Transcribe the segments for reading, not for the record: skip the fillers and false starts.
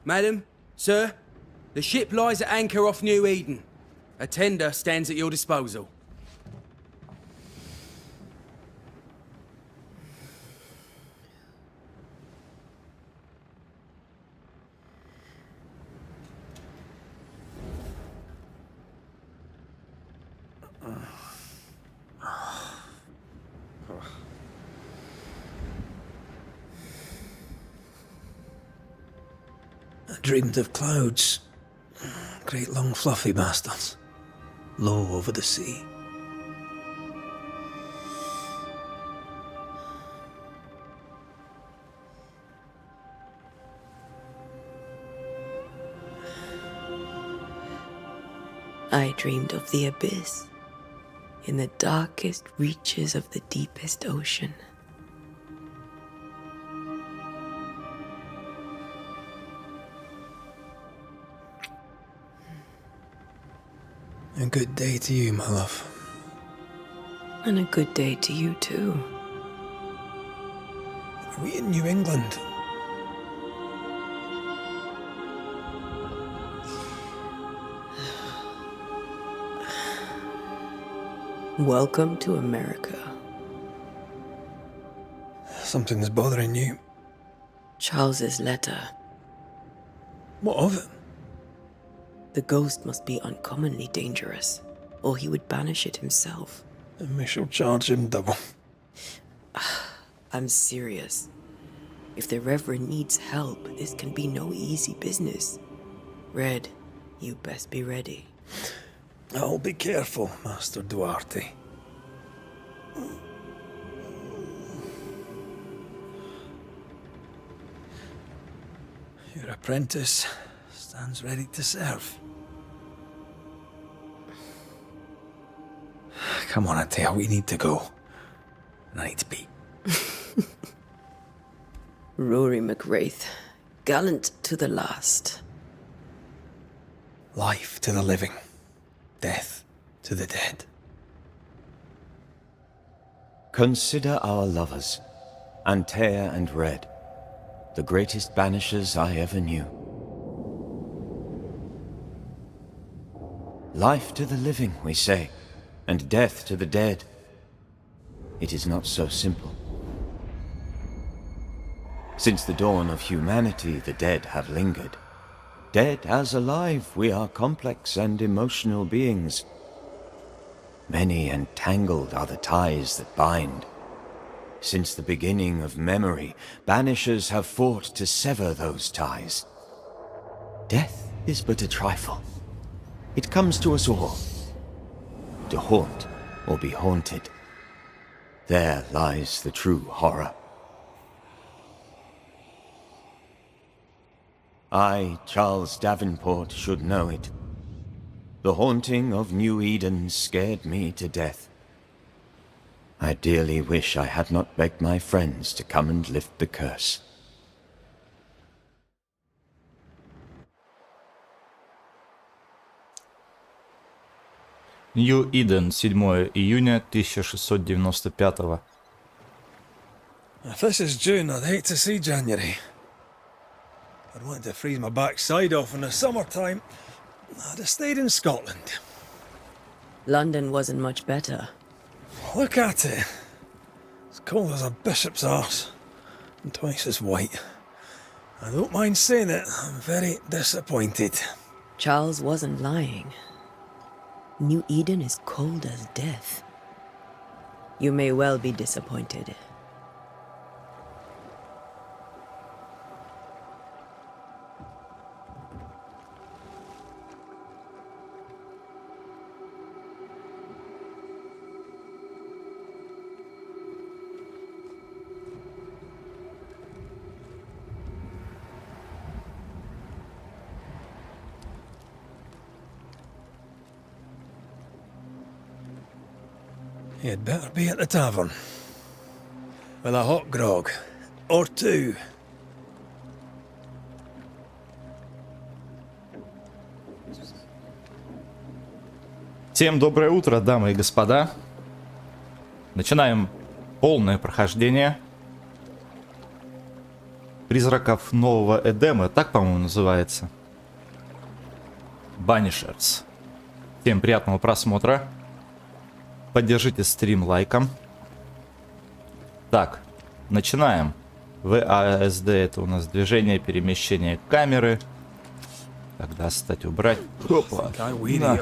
Madam, sir, the ship lies at anchor off New Eden. A tender stands at your disposal. I dreamed of clouds. Great long fluffy bastards. Low over the sea. I dreamed of the abyss, in the darkest reaches of the deepest ocean. A good day to you, my love. And a good day to you too. Are we in New England? Welcome to America. Something's bothering you. Charles's letter. What of it? The ghost must be uncommonly dangerous, or he would banish it himself. And we shall charge him double. I'm serious. If the Reverend needs help, this can be no easy business. Red, you best be ready. I'll be careful, Master Duarte. Your apprentice stands ready to serve. Come on, Atea, we need to go. And I need to be. Rory McWraith, gallant to the last. Life to the living, death to the dead. Consider our lovers, Antea and Red, the greatest banishers I ever knew. Life to the living, we say, and death to the dead. It is not so simple. Since the dawn of humanity, the dead have lingered. Dead as alive, we are complex and emotional beings. Many and tangled are the ties that bind. Since the beginning of memory, banishers have fought to sever those ties. Death is but a trifle. It comes to us all. To haunt or be haunted. There lies the true horror. I, Charles Davenport, should know it. The haunting of New Eden scared me to death. I dearly wish I had not begged my friends to come and lift the curse. New Eden, 7 июня 1695. If this is June, I'd hate to see January. I'd want to freeze my backside off in the summertime. I'd have stayed in Scotland. London wasn't much better. Look at it. As cold as a bishop's arse. And twice as white. I don't mind saying it, I'm very disappointed. Charles wasn't lying. New Eden is cold as death. You may well be disappointed. You'd better be at the tavern. With a hot grog. Or two. Всем доброе утро, дамы и господа. Начинаем полное прохождение. Призраков нового Эдема, так, по-моему, называется. Банишерс. Всем приятного просмотра. Поддержите стрим лайком. Так, начинаем. ВАСД это у нас движение, перемещение камеры. Так, достать, убрать. Опа. На.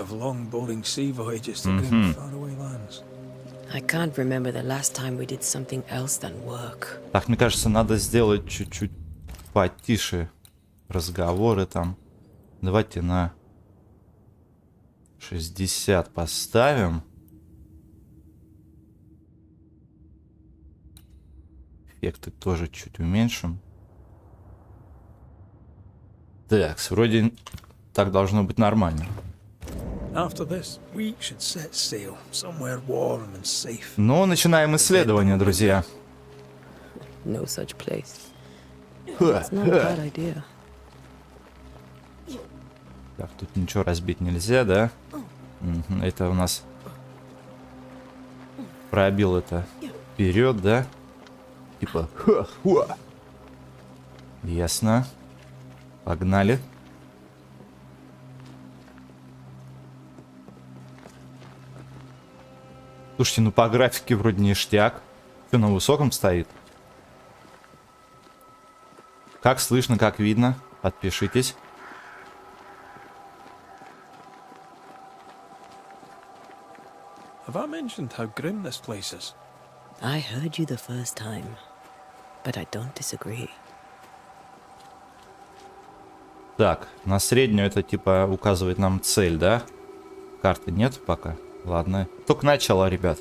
I can't remember the last time we did something else than work. Так, мне кажется, надо сделать чуть-чуть потише разговоры там. Давайте на 60 поставим. Эффекты тоже чуть уменьшим. Так, вроде так должно быть нормально. Ну, начинаем исследование, друзья. No such place. It's not a bad idea. Так, тут ничего разбить нельзя, да? Это у нас пробил это вперед, да? Типа, ха-ха. Ясно. Погнали. Слушайте, ну по графике вроде ништяк. Все на высоком стоит. Как слышно, как видно. Подпишитесь. Have I mentioned how grim this place is? I heard you the first time, but I don't disagree. Так, на среднюю это типа указывает нам цель, да? Карты нет пока. Ладно. Только начало, ребят.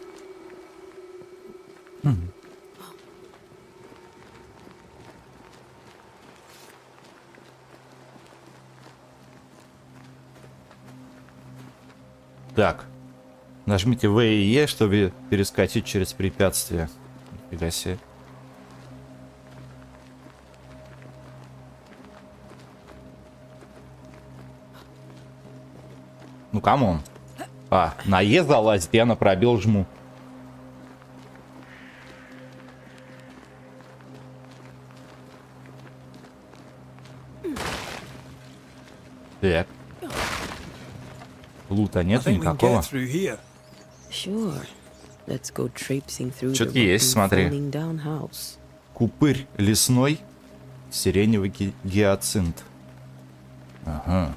Так. Нажмите В и Е, чтобы перескочить через препятствие. Нифига себе. Ну, камон. А, на Е залазит, я на пробел жму. Так. Лута нет никакого. Sure. Let's go traipsing through Что-то the есть, смотри. falling down house. Купырь лесной, сиреневый гиацинт. Ага.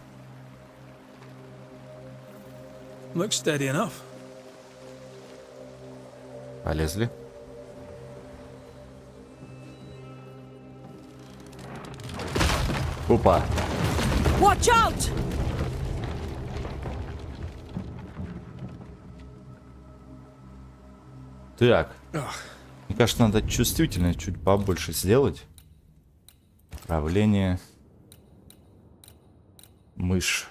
Looks steady enough. Полезли. Опа. Watch out! Так. Мне кажется, надо чувствительность чуть побольше сделать. Управление. Мышь.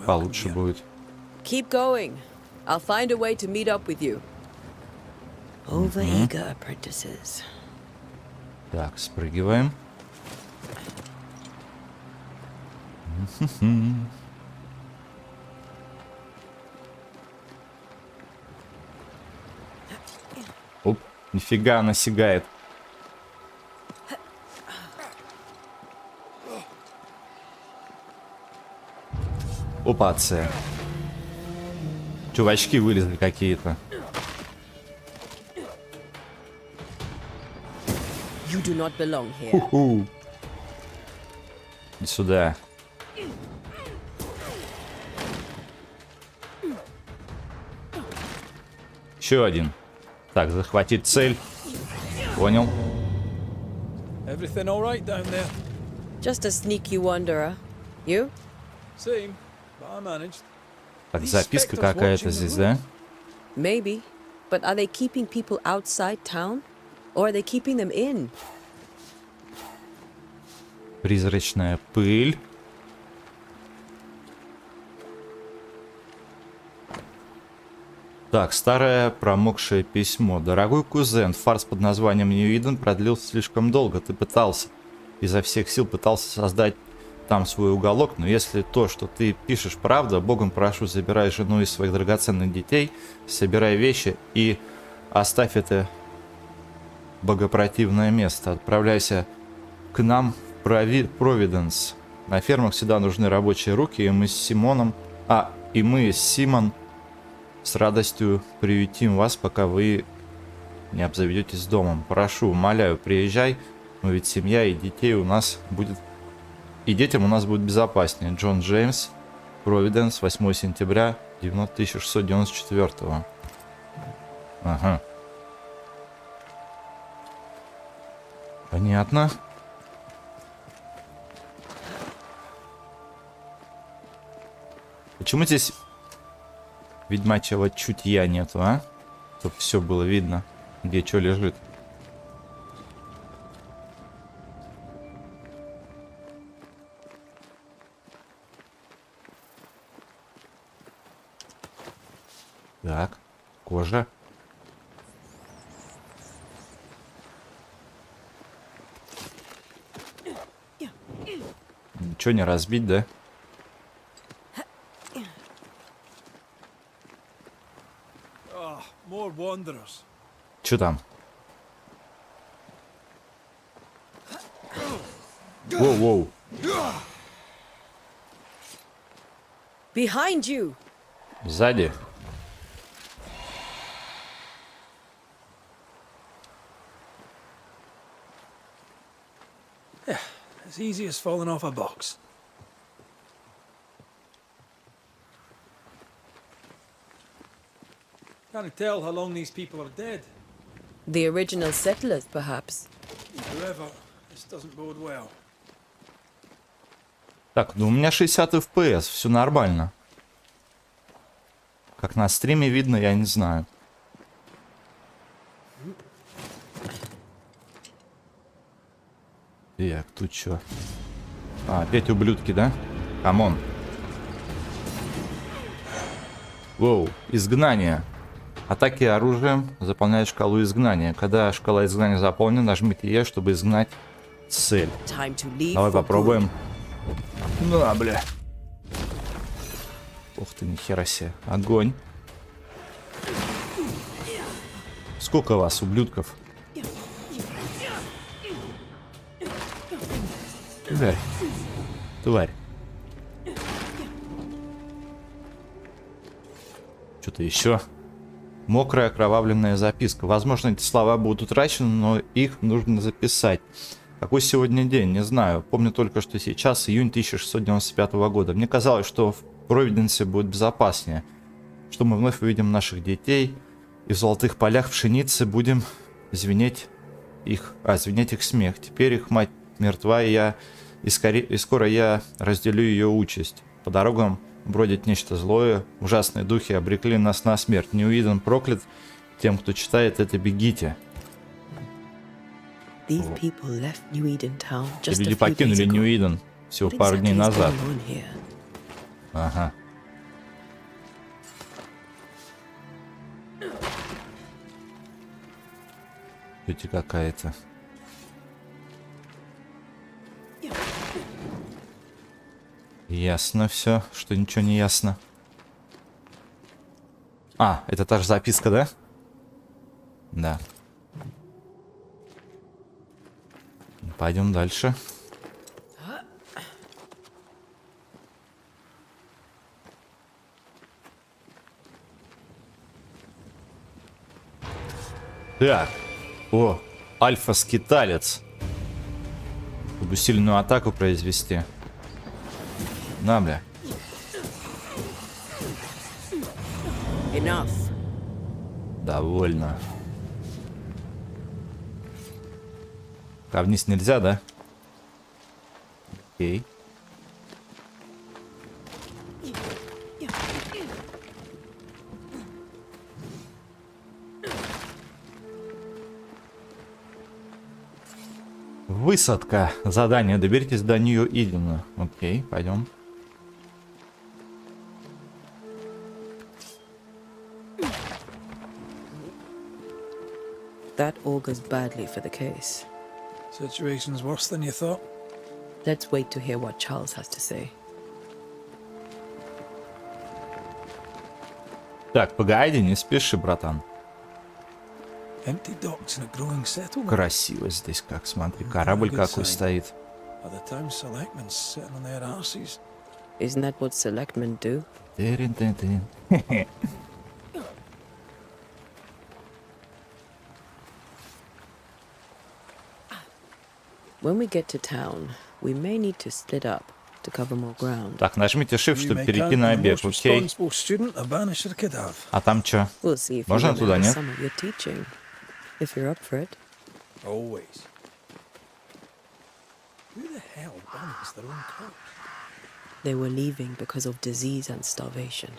Получше будет. Keep going. I'll find a way to meet up with you. Over-eager apprentices. Так, спрыгиваем. Оп, нифига она сигает. Опа, С. Чувачки вылезли какие-то. You do not belong here. Ху. Иди сюда. Еще один. Так, захватить цель. Понял. Everything all right down there? Just a sneaky wanderer. You? Same, but I managed. Так, записка какая-то здесь, да? Maybe. But are they keeping people outside town? Or are they keeping them in? Призрачная пыль. Так, старое промокшее письмо. Дорогой кузен, фарс под названием Иден продлился слишком долго. Ты пытался, изо всех сил пытался создать там свой уголок, но если то, что ты пишешь, правда, Богом прошу, забирай жену и своих драгоценных детей, собирай вещи и оставь это богопротивное место. Отправляйся к нам в Провиденс. На фермах всегда нужны рабочие руки, и мы с Симоном... и мы с Симон с радостью приютим вас, пока вы не обзаведетесь домом. Прошу, умоляю, приезжай, но ведь семья и детей у нас будет... И детям у нас будет безопаснее. Джон Джеймс, Провиденс, 8 сентября 1694. Ага. Понятно. Почему здесь ведьмачьего чутья нету, а? Чтобы все было видно, где что лежит. Так, кожа. Ничего не разбить, да? More wanderers. Что там? Воу-воу. Behind you! Сзади. As easy as falling off a box. Can't tell how long these people are dead. The original settlers, perhaps. However, this doesn't bode well. Так, ну у меня 60 FPS, все нормально. Как на стриме видно, я не знаю. Так, тут что? Опять ублюдки, да? Камон. Воу, изгнание. Атаки оружием заполняют шкалу изгнания. Когда шкала изгнания заполнена, нажмите Е, чтобы изгнать цель. Давай попробуем. На, бля. Ух ты, нихера себе. Огонь. Сколько вас, ублюдков? Тварь. Тварь. Что-то еще. Мокрая окровавленная записка. Возможно, эти слова будут утрачены, но их нужно записать. Какой сегодня день? Не знаю. Помню только, что сейчас июнь 1695 года. Мне казалось, что в Провиденсе будет безопаснее. Что мы вновь увидим наших детей. И в золотых полях пшеницы будем звенеть их смех. Теперь их мать мертва, и скоро я разделю ее участь. По дорогам бродит нечто злое. Ужасные духи обрекли нас на смерть. Иден проклят. Тем, кто читает это, бегите. Эти люди покинули Иден всего пару дней назад. Ага. Тетя какая-то. Ясно все, что ничего не ясно. Это та же записка, да? Да. Пойдем дальше. Так. О, альфа-скиталец. Чтобы сильную атаку произвести. На, бля. Enough. Довольно. А вниз нельзя, да? Окей. Высадка. Задание. Доберитесь до Идена. Окей, пойдем. That augurs badly for the case. Situation's worse than you thought. Let's wait to hear what Charles has to say. Так, погоди, не спеши, братан. Empty docks in a growing settlement. Красиво здесь, как, смотри, корабль какой стоит. Are the town selectmen sitting on their arses? Isn't that what selectmen do? Тырин-тын-тын. When we get to town, we may need to split up to cover more ground. Так, нажмите Shift, You чтобы may перейти count на the бег, most окей? responsible student a Banisher could have. А там чё? We'll see if you Можно туда, remember нет? some of your teaching, if you're up for it. Always. Who the hell bans their own corpse? They were leaving because of disease and starvation.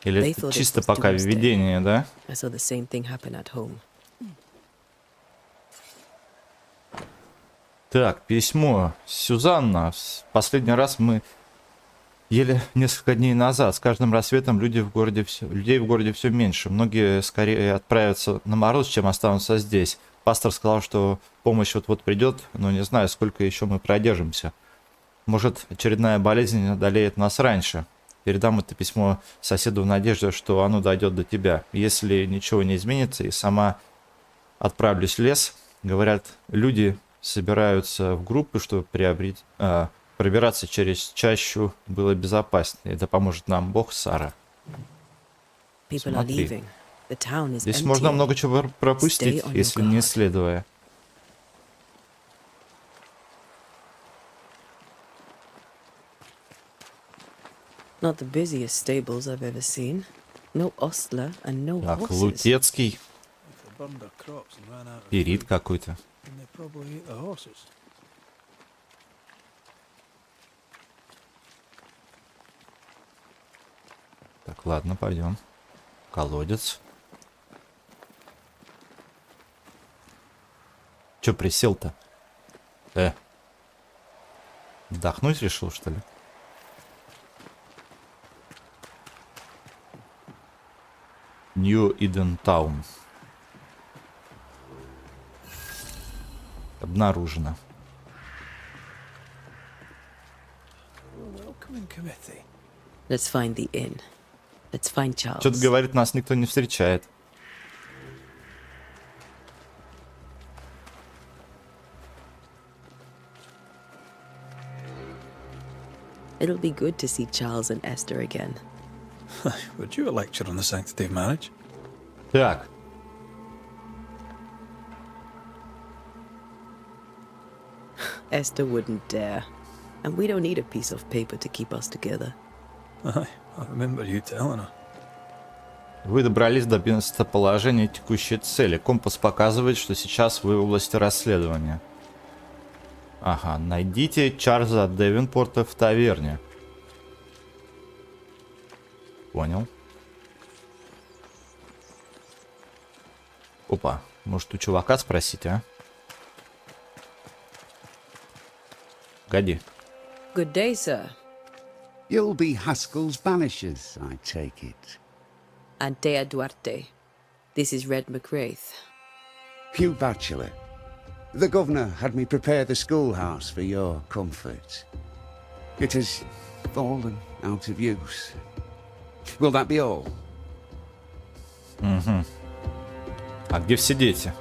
Или They это thought it чисто was пока doomsday. введение, да? I saw the same thing happen at home. Так, письмо. Сюзанна. Последний раз мы ели несколько дней назад. С каждым рассветом людей в городе все меньше. Многие скорее отправятся на мороз, чем останутся здесь. Пастор сказал, что помощь вот-вот придет, но не знаю, сколько еще мы продержимся. Может, очередная болезнь одолеет нас раньше. Передам это письмо соседу в надежде, что оно дойдет до тебя. Если ничего не изменится и сама отправлюсь в лес, говорят, люди собираются в группы, чтобы пробираться через чащу было безопаснее. Это поможет нам Бог, Сара. People are Смотри. leaving. The town is Здесь empty. можно много чего пропустить, Stay on your если не guard. исследуя. Not the busiest stables I've ever seen. No ostler and no Так, horses. Лутецкий, If they burned their crops and ran out of перит food, какой-то. then they probably ate the horses. Так, ладно, пойдем. Колодец. Че присел-то? Вдохнуть решил, что ли? Нью Иден Таун. Обнаружено. Welcoming committee. Let's find the inn. Let's find Charles. Что-то говорит, нас никто не встречает. It'll be good to see Charles and Esther again. Would you a lecture on the sanctity of marriage? Так. Esther wouldn't dare. And we don't need a piece of paper to keep us together. Aye, I remember you telling her. Вы добрались до местоположения текущей цели. Компас показывает, что сейчас вы в области расследования. Ага, найдите Чарльза Девинпорта в таверне. Понял. Опа, может у чувака спросить, а? Погоди. Good day, sir. You'll be Haskell's Banishers, I take it. Antea Duarte. This is Red McWraith. Hugh Bachelor. The governor had me prepare the schoolhouse for your comfort. It has fallen out of use. Will that be all? А где все дети?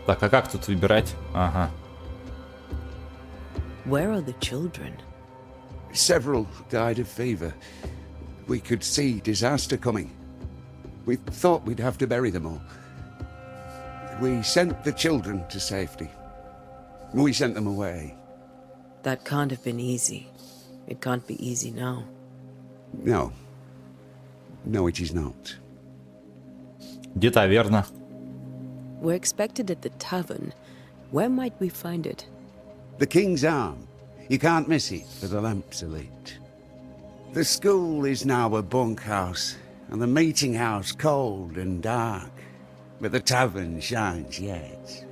Так, а как тут выбирать? Ага. Where are the children? Several died of fever. We could see disaster coming. We thought we'd have to bury them all. We sent the children to safety. We sent them away. That can't have been easy. It can't be easy now. No. No, it is not. Где таверна? We're expected at the tavern. Where might we find it? The King's Arm. You can't miss it, for the lamps are lit. The school is now a bunkhouse, and the meeting house cold and dark. But the tavern shines yet.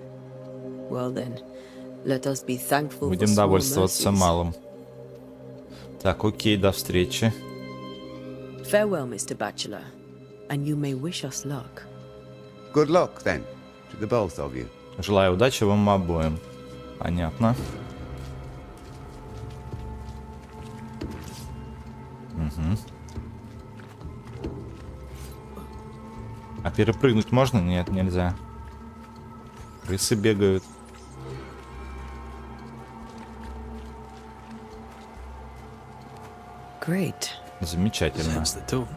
Well then, let us be thankful for Будем small довольствоваться mercies. малым. Так, окей, до встречи. Farewell, Mr. Bachelor, and you may wish us luck. Good luck, then, to the both of you. Желаю удачи вам обоим. Понятно. А перепрыгнуть можно? Нет, нельзя. Крысы бегают. Great. Замечательно. Sets the tone.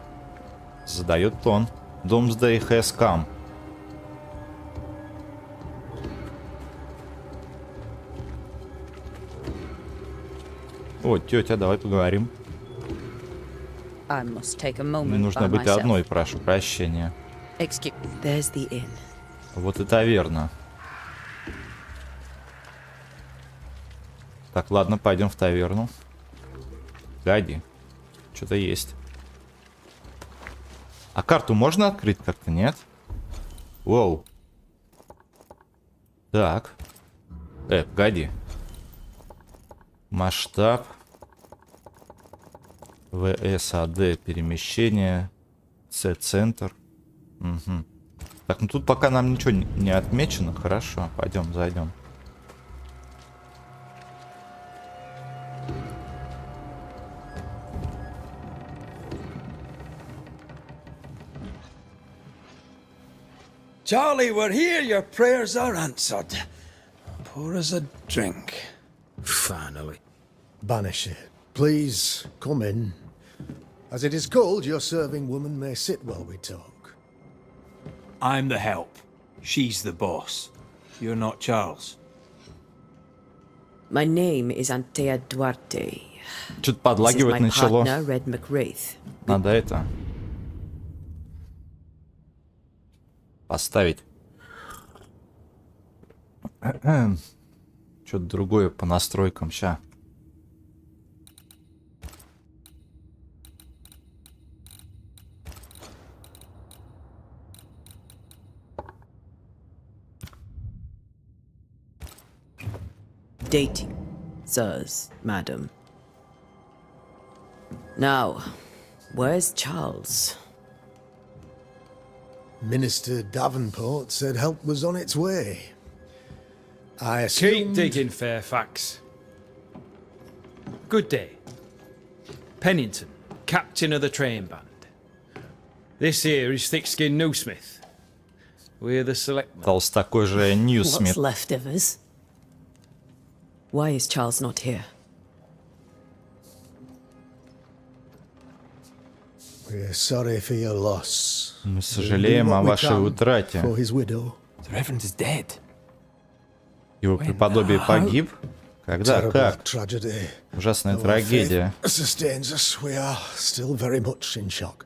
Задает тон. Doomsday has come. О, тетя, давай поговорим. I must take a Мне moment нужно by быть myself. одной, прошу прощения. Excuse. There's the inn. Вот и таверна. Так, ладно, пойдем в таверну. Гади. Что-то есть. А карту можно открыть как-то, нет? Воу. Так. Погоди. Масштаб. ВСАД перемещение. С-центр. Угу. Так, ну тут пока нам ничего не отмечено. Хорошо, пойдем, зайдем. Charlie, we're here. Your prayers are answered. Pour us a drink. Finally. Banisher, please come in. As it is cold, your serving woman may sit while we talk. I'm the help. She's the boss. You're not Charles. My name is Antea Duarte. Что-то This is подлагивать my начало. partner, Red McWraith. Надо это поставить. Что-то другое по настройкам. Ща. Dating, sirs, madam. Now, where's Charles? Minister Davenport said help was on its way. I Keep assumed... digging, Fairfax. Good day. Pennington, captain of the train band. This here is thick-skinned Newsmith. We're the selectmen. Толстокой же Ньюсмит. What's left of us? Why is Charles not here? We're sorry for your loss. Мы сожалеем о вашей утрате. For his widow. The Reverend is dead. Его преподобие погиб? Когда? Terrible Как? tragedy. Ужасная Our трагедия. faith sustains us. We are still very much in shock.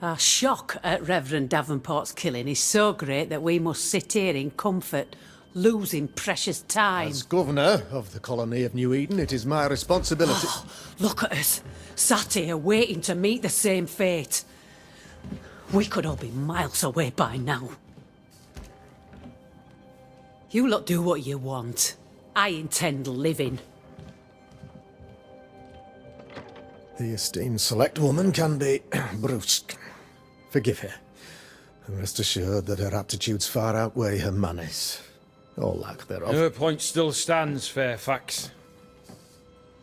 Our shock at Reverend Davenport's killing is so great that we must sit here in comfort, losing precious time. As governor of the colony of New Eden, it is my responsibility. Look at us, sat here waiting to meet the same fate. We could all be miles away by now. You lot do what you want. I intend living. The esteemed select woman can be brusque. Forgive her. And rest assured that her aptitudes far outweigh her manners. Or lack thereof. Her point still stands, Fairfax.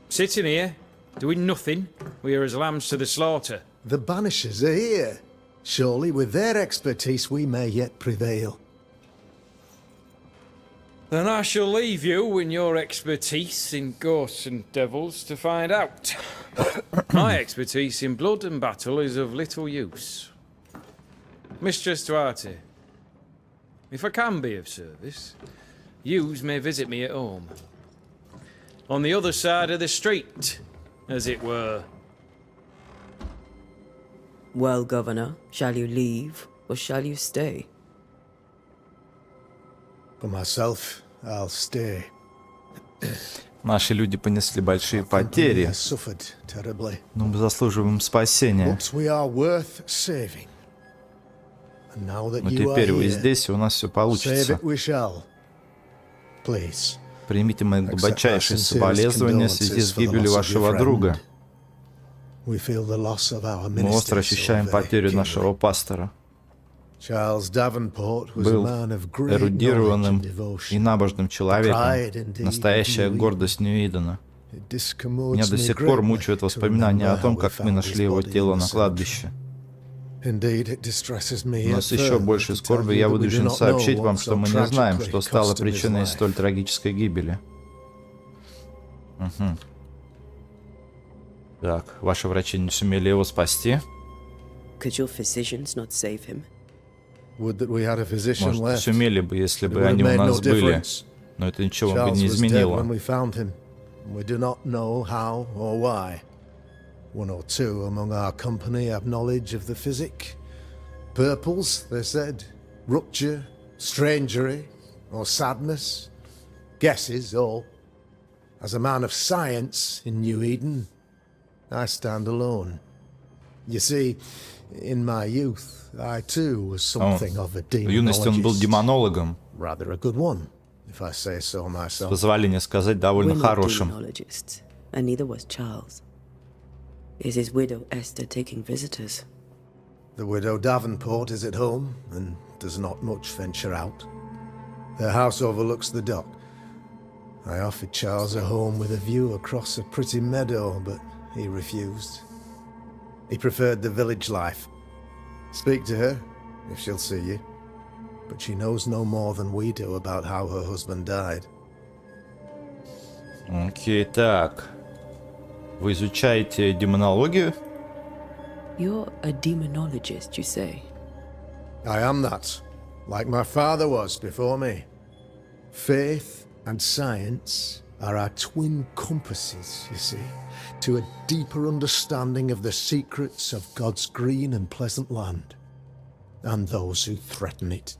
Sitting here, doing nothing, we are as lambs to the slaughter. The Banishers are here. Surely with their expertise we may yet prevail. Then I shall leave you and your expertise in ghosts and devils to find out. My expertise in blood and battle is of little use. Mistress Duarte, if I can be of service, yous may visit me at home. On the other side of the street, as it were. Well, Governor, shall you leave or shall you stay? For myself, I'll stay. Наши люди понесли большие We потери, have suffered terribly. но мы заслуживаем спасения. But we are worth saving. And now that Но you are теперь вы here, здесь, и у нас все save получится. it we shall. Please. Примите мои глубочайшие соболезнования в связи с гибелью вашего друга. We feel the loss of our Мы остро minister, ощущаем so very потерю keenly. нашего пастора. Charles Davenport was a Был man of great эрудированным knowledge and и devotion. набожным человеком, Pride indeed настоящая of New гордость Нью-Идена. It Меня discommodes до me сих пор greatly мучают to воспоминания о remember том, how we как мы found нашли his его body тело in the на cemetery. кладбище. Indeed, it distresses me Но yet с еще further большей to tell скорбью you я that we do вынужден not know сообщить what вам, что so мы не знаем, tragically что стало cost him his причиной life. столь трагической гибели. Угу. Так, ваши врачи не сумели его спасти. Could your physicians not save him? Would that we had a physician Может, left. сумели бы, если But it бы would have они у made no нас были. difference. Но это ничего бы Charles не was dead изменило. when we found him. We do not know how or why. One or two among our company have knowledge of the physic. Purples, they said. Rupture, strangery, or sadness. Guesses, all. As a man of science in New Eden, I stand alone. You see, in my youth, I too was something of a В юности он был demonologist. демонологом. Rather a good one, if I say so С myself. позволения сказать, довольно We're not хорошим. demonologists, and neither was Charles. Is his widow Esther taking visitors? The widow Davenport is at home and does not much venture out. Their house overlooks the dock. I offered Charles a home with a view across a pretty meadow, but he refused. He preferred the village life. Speak to her, if she'll see you. But she knows no more than we do about how her husband died. Окей, так. Вы изучаете демонологию? You're a demonologist, you say? I am that, like my father was before me. Faith and science are our twin compasses, you see, to a deeper understanding of the secrets of God's green and pleasant land, and those who threaten it.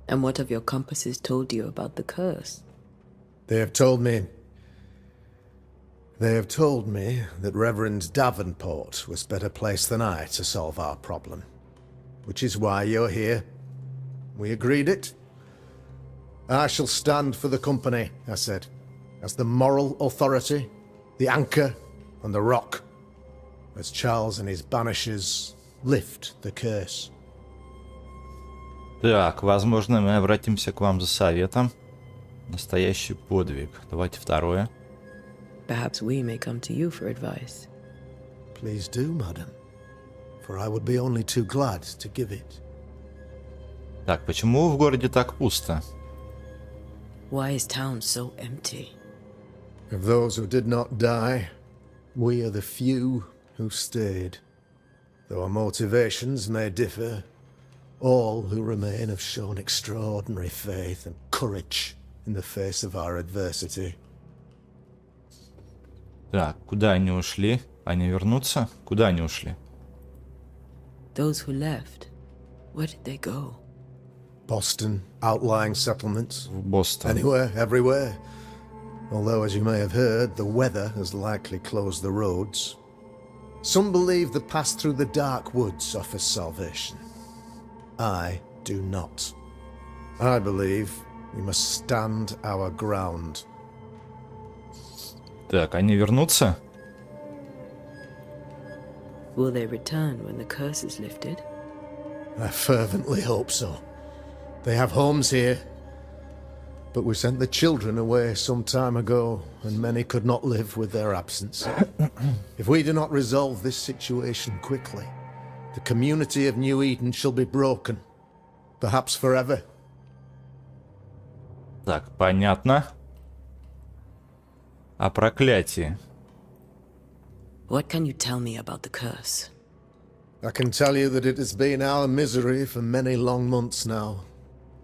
And what have your compasses told you about the curse? They have told me that Reverend Davenport was better placed than I to solve our problem, which is why you're here. We agreed it. I shall stand for the company, I said, as the moral authority, the anchor, and the rock, as Charles and his Banishers lift the curse. Так, возможно, мы обратимся к вам за советом. Настоящий подвиг. Давайте второе. Perhaps we may come to you for advice. Please do, madam, for I would be only too glad to give it. Так, почему в городе так пусто? Why is town so empty? Of those who did not die, we are the few who stayed. Though our motivations may differ, all who remain have shown extraordinary faith and courage in the face of our adversity. Так, куда они ушли? Они вернутся? Куда они ушли? Those who left, where did they go? Boston, outlying settlements. В Бостон. Anywhere, everywhere. Although, as you may have heard, the weather has likely closed the roads. Some believe the path through the dark woods offers salvation. I do not. I believe we must stand our ground. Так, они вернутся? Will they return when the curse is lifted? I fervently hope so. They have homes here. But we sent the children away some time ago, and many could not live with their absence. If we do not resolve this situation quickly, the community of New Eden shall be broken. Perhaps forever. Так, понятно. О проклятии. What can you tell me about the curse? I can tell you that it has been our misery for many long months now.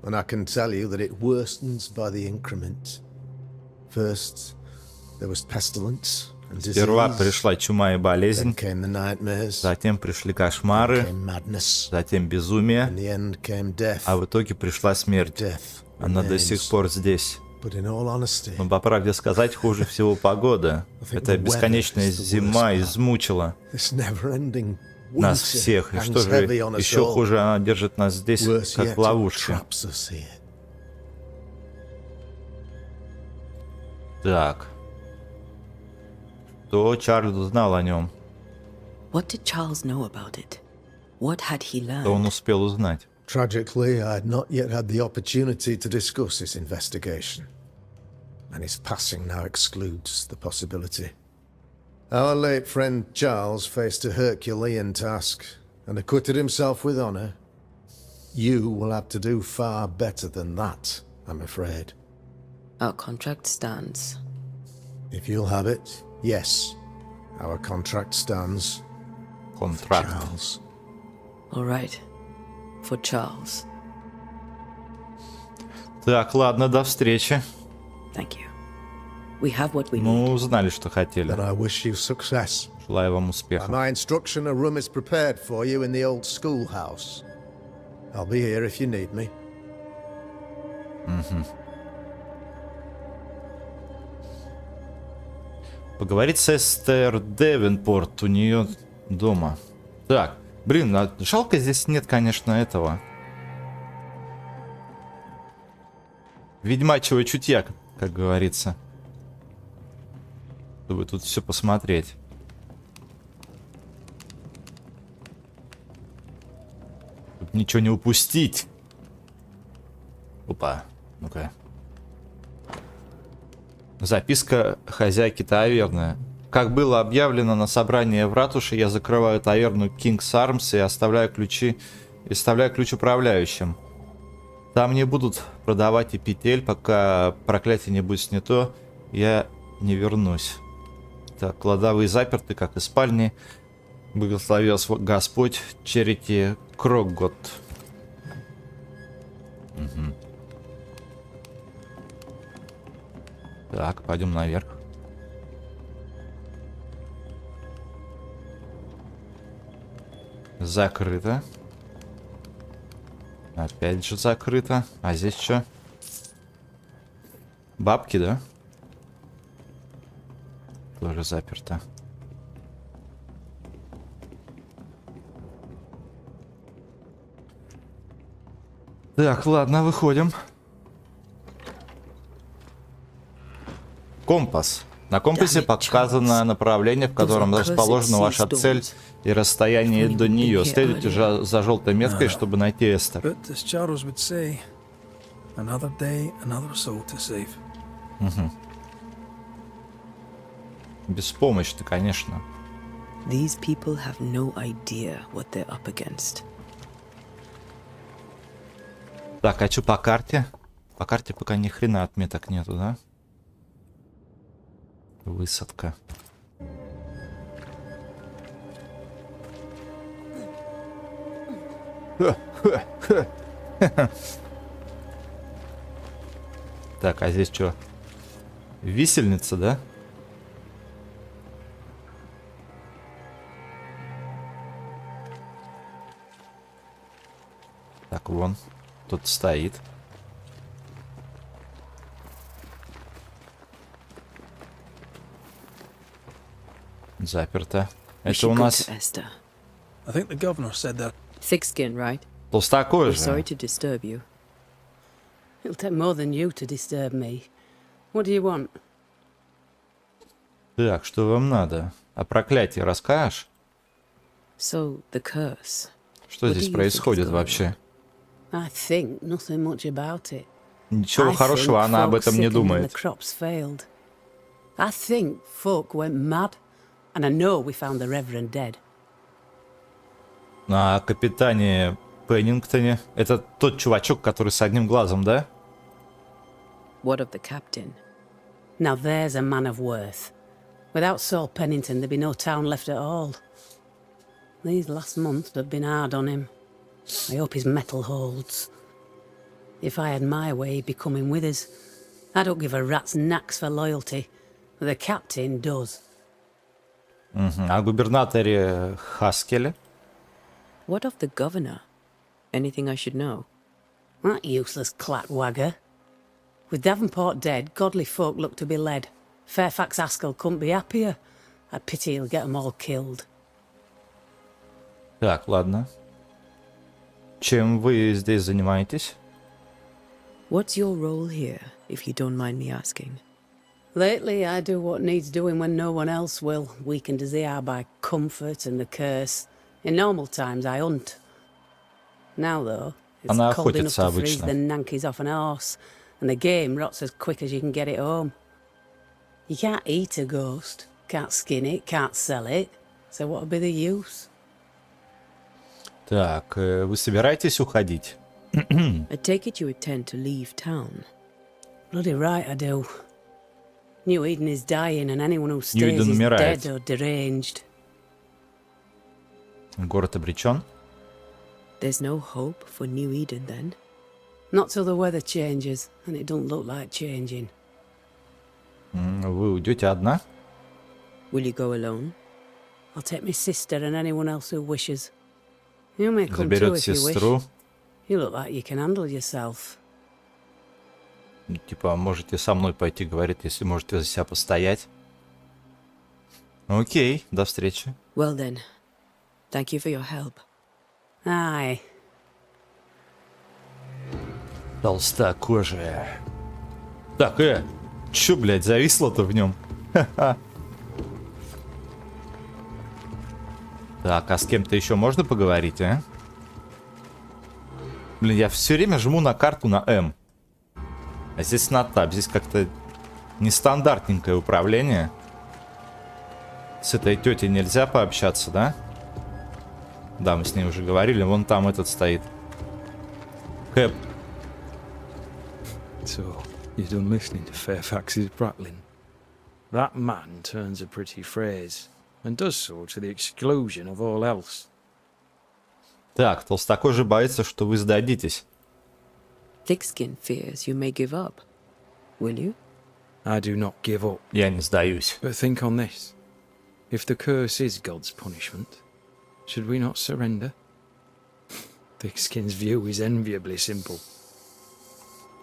And I can tell you that it worsens by the increment. First, there was pestilence and disease. Сперва пришла чума и Then болезнь, came the nightmares. затем пришли кошмары, Came madness. затем безумие, In the end came death. а в итоге пришла смерть. Death Она до сих remains. пор здесь. But in all honesty, Но, по правде сказать, хуже всего погода. Эта бесконечная зима измучила this never-ending нас winter всех. И hangs что же heavy on us еще all. хуже, она держит нас здесь, Worse как yet, в ловушке. it traps us here. Так. Что Чарльз узнал о нем? What did Charles know about it? What had he Что он learned? успел узнать? Tragically, I had not yet had the opportunity to discuss this investigation. and his passing now excludes the possibility. Our late friend Charles faced a Herculean task and acquitted himself with honour. You will have to do far better than that, I'm afraid. Our contract stands. If you'll have it, yes, our contract stands. Контракт. Charles. All right. For Charles. Так, ладно, до встречи. Thank you. We have what we need. Ну, узнали, что хотели. Then I wish you success. Желаю вам By успеха. my instruction, a room is prepared for you in the old schoolhouse. I'll be here if you need me. Поговорить с Эстер Девенпорт у нее дома. Так, блин, жалко здесь нет, конечно, этого. Ведьмачьего чутья, как говорится. Чтобы тут все посмотреть. Тут ничего не упустить. Опа, ну-ка. Записка хозяйки таверны. Как было объявлено на собрании в ратуше, я закрываю таверну King's Arms и оставляю ключи и вставляю ключ управляющим. Там не будут продавать и петель, пока проклятие не будет снято, я не вернусь. Так, кладовые заперты, как и спальни. Благословил Господь Черити Кроггот. Угу. Так, пойдем наверх. Закрыто. Опять же закрыто. А здесь что? Бабки, да? Тоже заперто. Так, ладно, выходим. Компас. На компасе показано направление, в котором расположена ваша цель и расстояние до нее. Следуйте за желтой меткой, чтобы найти Эстер. But as Charles would say, another day, another soul to save. Беспомощно, конечно. These people have no idea what they're up against. Так, а что по карте? По карте пока ни хрена отметок нету, да? Высадка. Так, а здесь что? Висельница, да? Так, вон. Тут стоит. Заперто. Это у нас I think the governor said that. thick skin, right? толстокожая. Sorry to disturb you. It'll take more than you to disturb me. What do you want? Так, что вам надо? О проклятии расскажешь? So, the curse. Что здесь происходит вообще? I think nothing much about it. Ничего хорошего она об этом не думает. I think folk went mad, and I know we found the Reverend dead. А капитане Пеннингтоне? Это тот чувачок, который с одним глазом, да? What of the captain? Now there's a man of worth. Without Saul Pennington, there'd be no town left at all. These last months have been hard on him. I hope his mettle holds. If I had my way, he'd be coming with us. I don't give a rat's knacks for loyalty. The captain does. О губернаторе Хаскеле? What of the governor? Anything I should know? That useless clatwagger. With Davenport dead, godly folk look to be led. Fairfax Askell couldn't be happier. I pity he'll get them all killed. Так, ладно. Чем вы здесь занимаетесь? What's your role here, if you don't mind me asking? Lately, I do what needs doing when no one else will, weakened as they are by comfort and the curse. In normal times, I hunt. Now, though, it's Она cold enough охотится to freeze обычно. the nankies off an horse, and the game rots as quick as you can get it home. You can't eat a ghost, can't skin it, can't sell it. So what would be the use? Так, вы собираетесь уходить? I take it you intend to leave town. Bloody right I do. New Eden is dying, and anyone who New stays Eden is умирает. dead or deranged. Город обречен? There's no hope for New Eden then? Not till the weather changes, and it don't look like changing. Вы уйдете одна? Will you go alone? I'll take my sister and anyone else who wishes. You may come too Заберет if you wish. сестру. You look like you can handle yourself. Типа, можете со мной пойти, говорит, если можете за себя постоять. Окей, до встречи. Well then, thank you for your help. Aye. Толстокожая. Так, чё, блядь, зависло-то в нем? Так, а с кем-то еще можно поговорить, а? Блин, я все время жму на карту на М. А здесь на Tab. Здесь как-то нестандартненькое управление. С этой тетей нельзя пообщаться, да? Да, мы с ней уже говорили. Вон там этот стоит. Кэп. So, you're done listening to Fairfax's prattling. That man turns a pretty phrase, and does so to the exclusion of all else. Так, толстокожий боится, что вы сдадитесь. Thick-skin fears you may give up. Will you? I do not give up. Я не сдаюсь. But think on this. If the curse is God's punishment, should we not surrender? Thick-skin's view is enviably simple.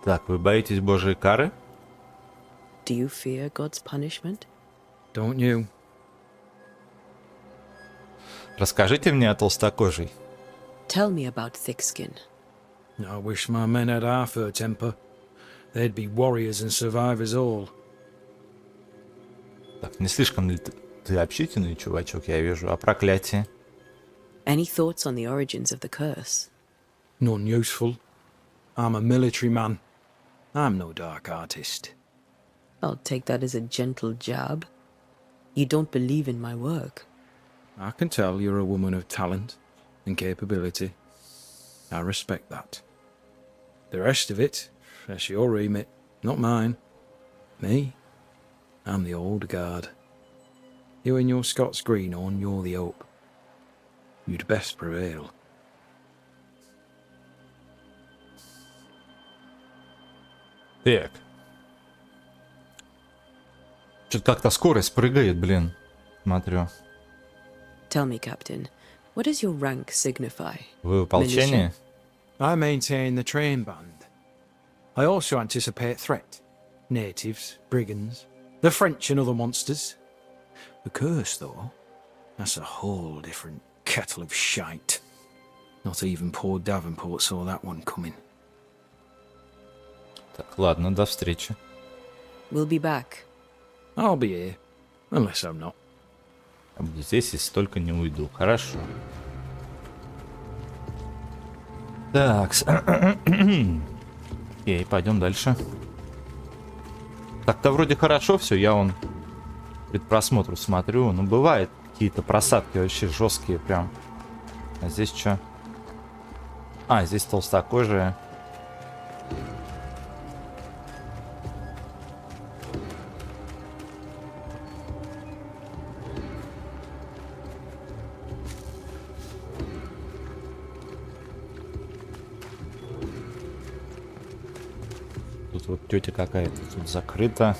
Так, вы боитесь Божьей кары? Do you fear God's punishment? Don't you? Расскажите мне о толстокожей. Tell me about thick-skin. I wish my men had half her temper. They'd be warriors and survivors all. Так, не слишком ли ты общительный чувачок, я вижу. А проклятие? Any thoughts on the origins of the curse? None useful. I'm a military man. I'm no dark artist. I'll take that as a gentle jab. You don't believe in my work. I can tell you're a woman of talent and capability. I respect that. The rest of it, that's your remit, not mine. Me? I'm the old guard. You and your Scots greenhorn, you're the hope. You'd best prevail. Так. Что-то как-то скорость прыгает, блин. Смотрю. Tell me, Captain, what does your rank signify? Вы в ополчении? I maintain the train band. I also anticipate threat. Natives, brigands, the French and other monsters. The curse, though, that's a whole different kettle of shite. Not even poor Davenport saw that one coming. Так, ладно, до встречи. We'll be back. I'll be here, unless I'm not. Я буду здесь, если только не уйду. Хорошо. Так. Окей, пойдем дальше. Так-то вроде хорошо все. Я вон предпросмотру смотрю. Ну, бывает какие-то просадки вообще жесткие прям. А здесь что? А, здесь толстокожая. Тут вот тетя какая-то тут закрыта.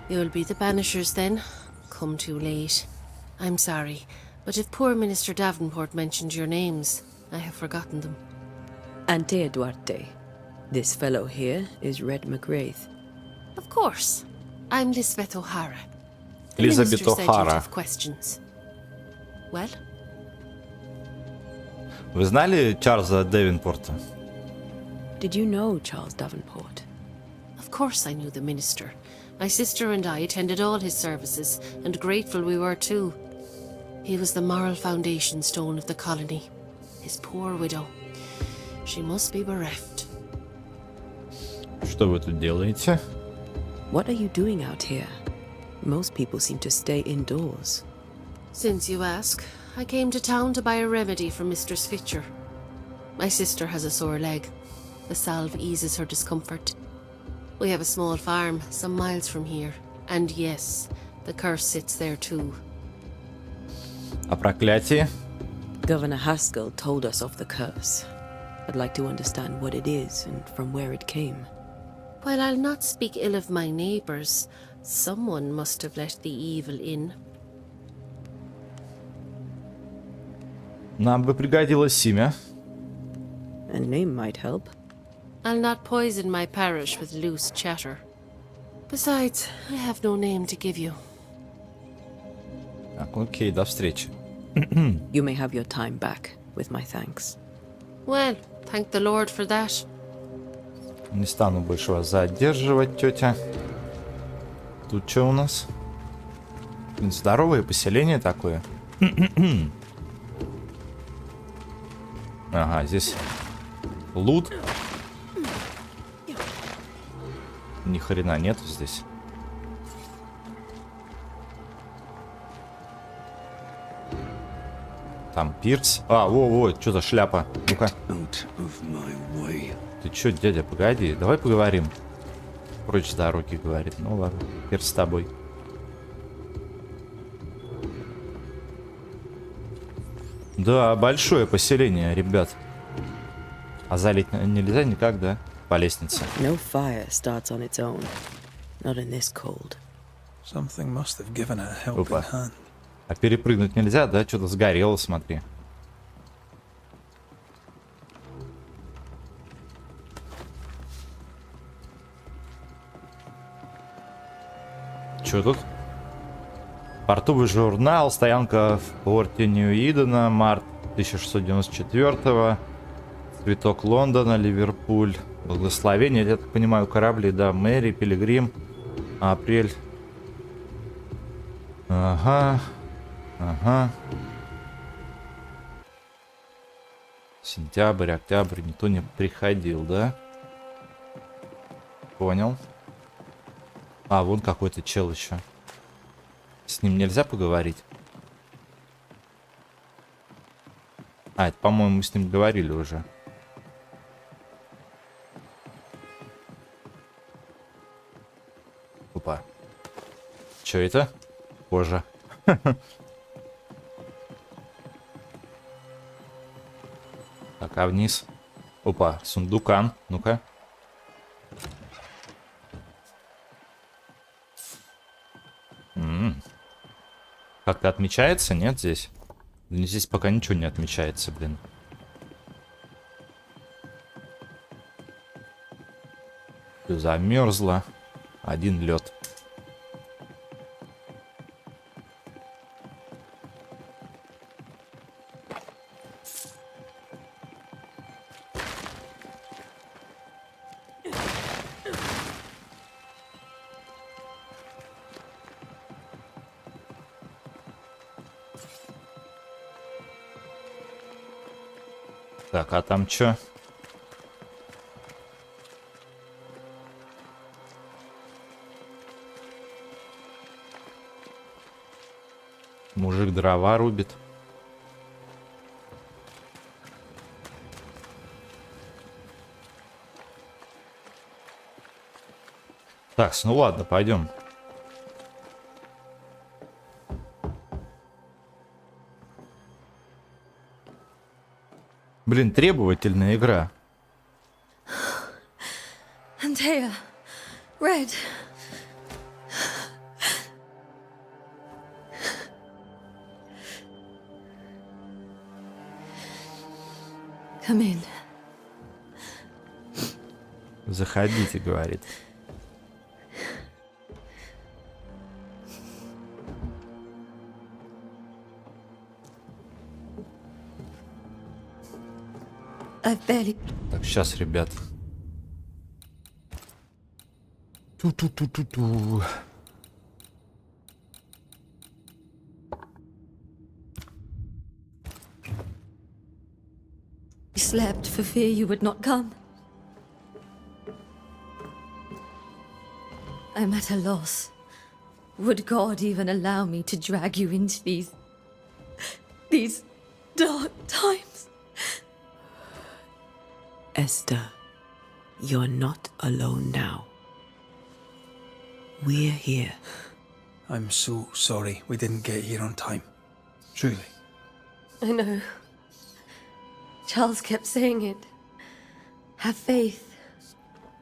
You'll be the Banishers then? Come too late. I'm sorry, but if poor Minister Davenport mentioned your names, I have forgotten them. Ante Duarte. This fellow here is Red McGrath. Of course. I'm Lisbeth O'Hara. The Elizabeth minister said you'd O'Hara. have questions. Well? Вы знали Чарльза Дэвенпорта? Did you know Charles Davenport? Of course I knew the minister. My sister and I attended all his services, and grateful we were too. He was the moral foundation stone of the colony. His poor widow. She must be bereft. Что вы тут делаете? What are you doing out here? Most people seem to stay indoors. Since you ask, I came to town to buy a remedy for Mistress Fitcher. My sister has a sore leg. The salve eases her discomfort. We have a small farm some miles from here. And yes, the curse sits there too. О проклятии. Governor Haskell told us of the curse. I'd like to understand what it is and from where it came. While I'll not speak ill of my neighbours, someone must have let the evil in. Нам бы пригодилось имя. A name might help. I'll not poison my parish with loose chatter. Besides, I have no name to give you. Так, окей, до встречи. You may have your time back, with my thanks. Well, thank the Lord for that. Не стану больше вас задерживать, тетя. Тут что у нас? Блин, здоровое поселение такое. Ага, здесь лут. Ни хрена нету здесь. Там пирс. А, во, что за шляпа? Ну-ка. Ты чё, дядя, погоди, давай поговорим. Прочь с дороги, говорит. Ну ладно, пирс с тобой. Да, большое поселение, ребят. А залить нельзя никак, да? По лестнице. No fire starts on its own. Not in this cold. Something must have given it a helping Опа. hand. А перепрыгнуть нельзя, да? Что-то сгорело, смотри. Что тут? Портовый журнал, стоянка в порте Нью-Идена, март 1694-го. Цветок Лондона, Ливерпуль. Благословение, я так понимаю, корабли, да. Мэри, Пилигрим. Апрель. Ага. Ага. Сентябрь, октябрь. Никто не приходил, да? Понял. А, вон какой-то чел еще. С ним нельзя поговорить? А, это, по-моему, мы с ним говорили уже. Опа. Че это? Кожа. Так, а вниз? Опа, сундукан. Ну-ка. Как-то отмечается? Нет здесь? Здесь пока ничего не отмечается, блин. Всё замерзло. Один лед. Так, а там чё? Мужик дрова рубит. Так, ну ладно, пойдем. Блин, требовательная игра. Antea, Red. Come in. Заходите, говорит. I've barely. Так, сейчас, ребят. Ту-ту-ту-ту-ту. Slept for fear you would not come. I'm at a loss. Would God even allow me to drag you into these dark times? Esther, you're not alone now. We're here. I'm so sorry we didn't get here on time. Truly. I know. Charles kept saying it. Have faith.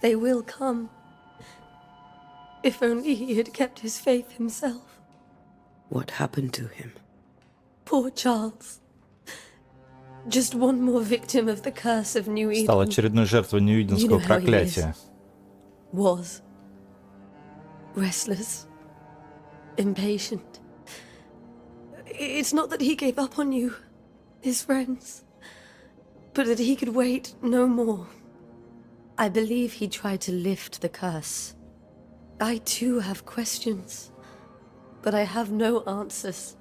They will come. If only he had kept his faith himself. What happened to him? Poor Charles. Just one more victim of the curse of New Eden. Стал очередной жертвой неуиденского проклятия. Was. Restless. Impatient. It's not that he gave up on you, his friends, but that he could wait no more. I believe he tried to lift the curse. I too have questions, but I have no answers.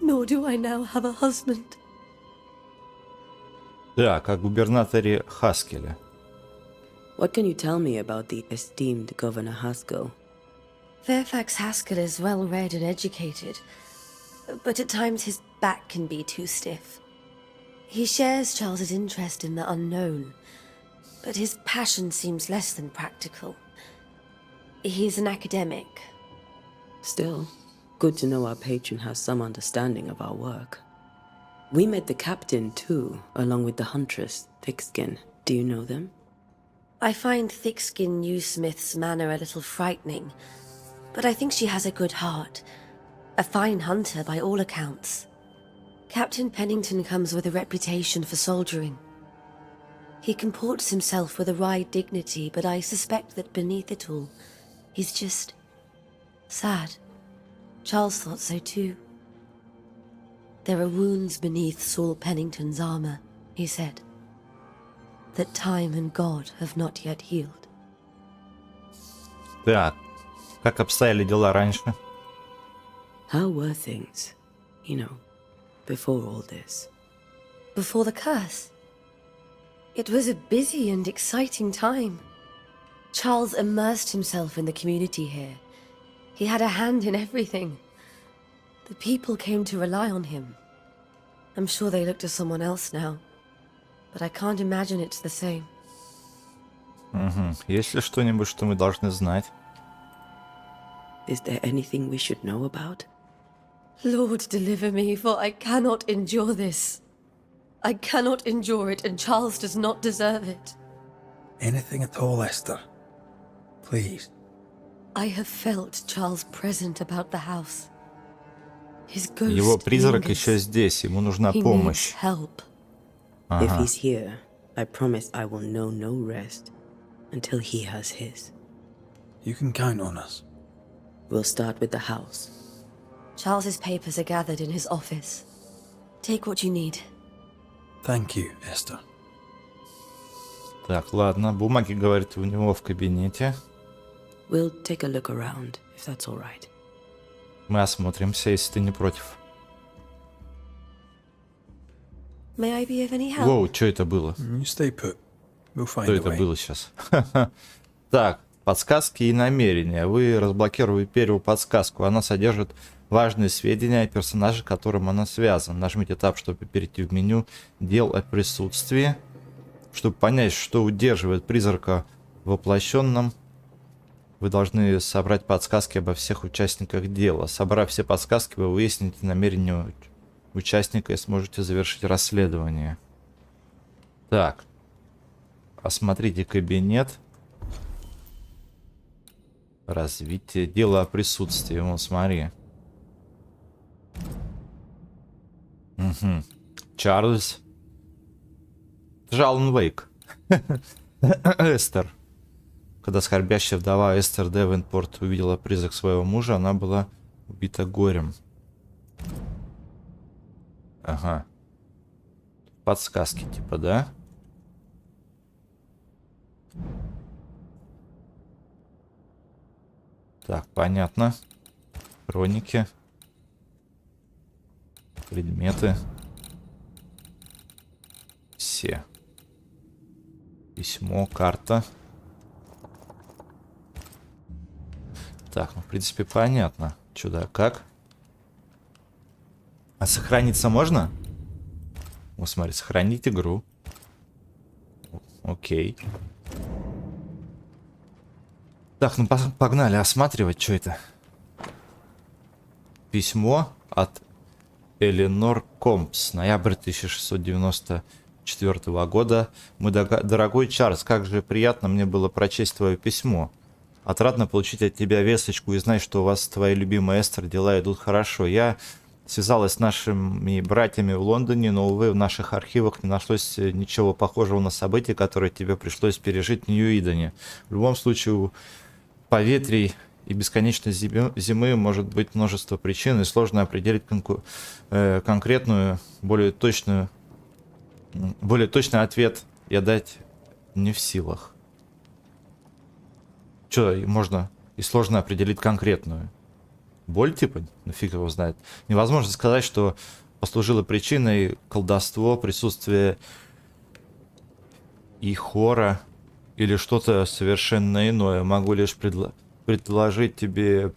Nor do I now have a husband. Да, как губернаторе Хаскеле. What can you tell me about the esteemed Governor Haskell? Fairfax Haskell is well read and educated, but at times his back can be too stiff. He shares Charles's interest in the unknown, but his passion seems less than practical. He's an academic. Still, good to know our patron has some understanding of our work. We met the captain too, along with the huntress, Thickskin. Do you know them? I find Thickskin Newsmith's manner a little frightening, but I think she has a good heart. A fine hunter by all accounts. Captain Pennington comes with a reputation for soldiering. He comports himself with a wry dignity, but I suspect that beneath it all, he's just sad. Charles thought so too. There are wounds beneath Saul Pennington's armor, he said, that time and God have not yet healed. Так, как обстояли дела раньше? How were things, before all this? Before the curse? It was a busy and exciting time. Charles immersed himself in the community here. He had a hand in everything. The people came to rely on him. I'm sure they look to someone else now, but I can't imagine it's the same. Есть ли что-нибудь, что мы должны знать? Is there anything we should know about? Lord, deliver me, for I cannot endure this. I cannot endure it, and Charles does not deserve it. Anything at all, Esther. Please. I have felt Charles present about the house. His ghost Его призрак lingers. еще здесь, ему нужна He помощь. needs help. If he's here, I promise I will know no rest until he has his. You can count on us. We'll start with the house. Charles's papers are gathered in his office. Take what you need. Thank you, Esther. Так, ладно, бумаги, говорит, у него в кабинете. We'll take a look around, if that's all right. Мы осмотримся, если ты не против. May I be of any help? Воу, что это было? You stay put. We'll find Что a это way. было сейчас? Так, подсказки и намерения. Вы разблокируете первую подсказку. Она содержит важные сведения о персонаже, с которым она связана. Нажмите Tab, чтобы перейти в меню дел о присутствии. Чтобы понять, что удерживает призрака в воплощенном, вы должны собрать подсказки обо всех участниках дела. Собрав все подсказки, вы выясните намерение участника и сможете завершить расследование. Так. Осмотрите кабинет. Развитие. Дело о присутствии. Вон, смотри. Угу. Чарльз. Жалн Лайк. Эстер. Когда скорбящая вдова Эстер Девенпорт увидела призрак своего мужа, она была убита горем. Ага. Подсказки типа, да? Так, понятно. Хроники. Предметы. Все. Письмо, карта. Так, ну, в принципе, понятно. Чё да, как? А сохраниться можно? Вот смотри, сохранить игру. Окей. Так, ну погнали осматривать, что это. Письмо от Эленор Компс. Ноябрь 1694 года. Мой дорогой Чарльз, как же приятно мне было прочесть твое письмо. Отрадно получить от тебя весточку и знать, что у вас, твоя любимая Эстер, дела идут хорошо. Я связалась с нашими братьями в Лондоне, но, увы, в наших архивах не нашлось ничего похожего на события, которые тебе пришлось пережить в Нью-Идене. В любом случае, поветрий и бесконечной зимы может быть множество причин, и сложно определить конкретную, более точный ответ я дать не в силах. Что, можно и сложно определить конкретную? Боль, типа? Ну, фиг его знает. Невозможно сказать, что послужило причиной колдовство, присутствие и хора или что-то совершенно иное. Могу лишь предложить тебе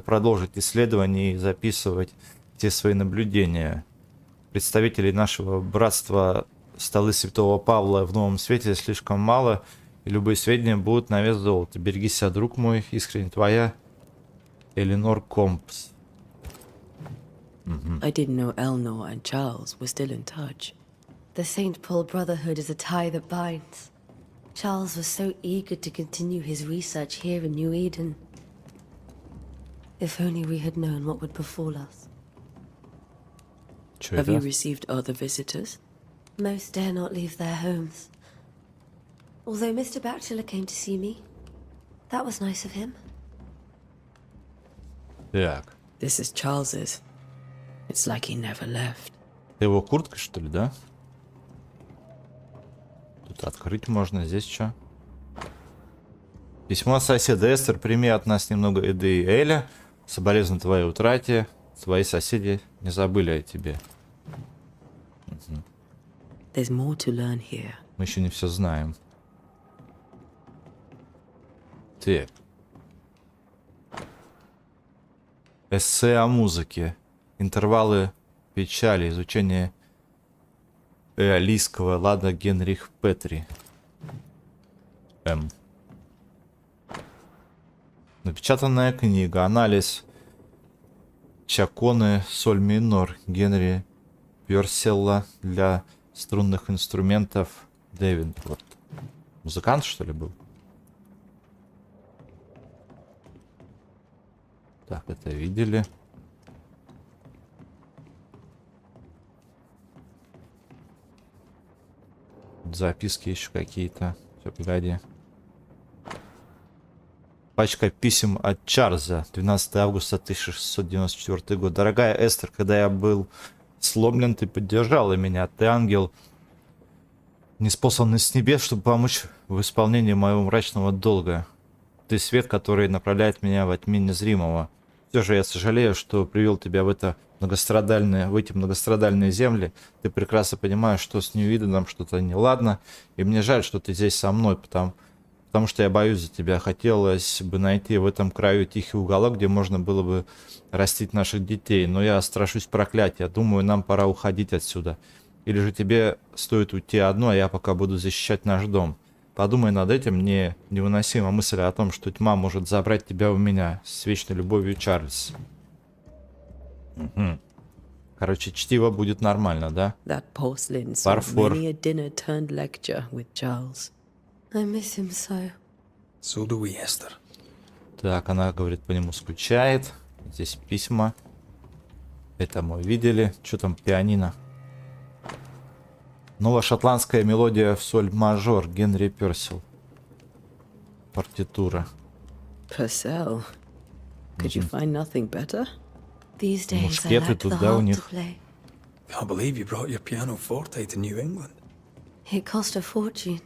продолжить исследование и записывать все свои наблюдения. Представителей нашего братства Столы Святого Павла в Новом Свете слишком мало, и любые сведения будут на вес золота. Береги себя, друг мой, искренне твоя Эленор Компс. I didn't know Eleanor and Charles were still in touch. The St. Paul Brotherhood is a tie that binds. Charles was so eager to continue his research here in New Eden. If only we had known what would befall us. Have you received other visitors? Most dare not leave their homes. Although Mr. Bachelor came to see me, that was nice of him. Так. This is Charles's. It's like he never left. Это его куртка, что ли, да? Тут открыть можно, здесь что? Письмо соседа Эстер, прими от нас немного еды и Эля. Соболезную твоей утрате. Твои соседи не забыли о тебе. There's more to learn here. Мы еще не все знаем. Так. Эссе о музыке. Интервалы печали. Изучение эолийского лада Генрих Петри. М. Напечатанная книга. Анализ Чаконы соль минор Генри Перселла для струнных инструментов Дэвинпорт. Музыкант, что ли, был? Так, это видели. Записки еще какие-то. Все, погоди. Пачка писем от Чарльза. 12 августа 1694 год. Дорогая Эстер, когда я был сломлен, ты поддержала меня. Ты ангел, ниспосланный с небес, чтобы помочь в исполнении моего мрачного долга. Ты свет, который направляет меня во тьме незримого. Все же я сожалею, что привел тебя в эти многострадальные земли. Ты прекрасно понимаешь, что с Нью-Иденом что-то неладно. И мне жаль, что ты здесь со мной, потому что я боюсь за тебя. Хотелось бы найти в этом краю тихий уголок, где можно было бы растить наших детей. Но я страшусь проклятия. Думаю, нам пора уходить отсюда. Или же тебе стоит уйти одно, а я пока буду защищать наш дом. Подумай над этим. Мне невыносима мысль о том, что тьма может забрать тебя у меня. С вечной любовью, Чарльз. Угу. Короче, чтиво будет нормально, да? That porcelain Фарфор. many a dinner turned lecture with Charles. I miss him so. So do we, Esther. Так, она, говорит, по нему скучает. Здесь письма. Это мы видели. Что там, пианино? Новая шотландская мелодия в соль мажор. Генри Персел. Партитура. Purcell. Could you find nothing better? These days I Мушкеты like тут, the да, у harp to них? play. Can't believe you brought your pianoforte to New England. It cost a fortune.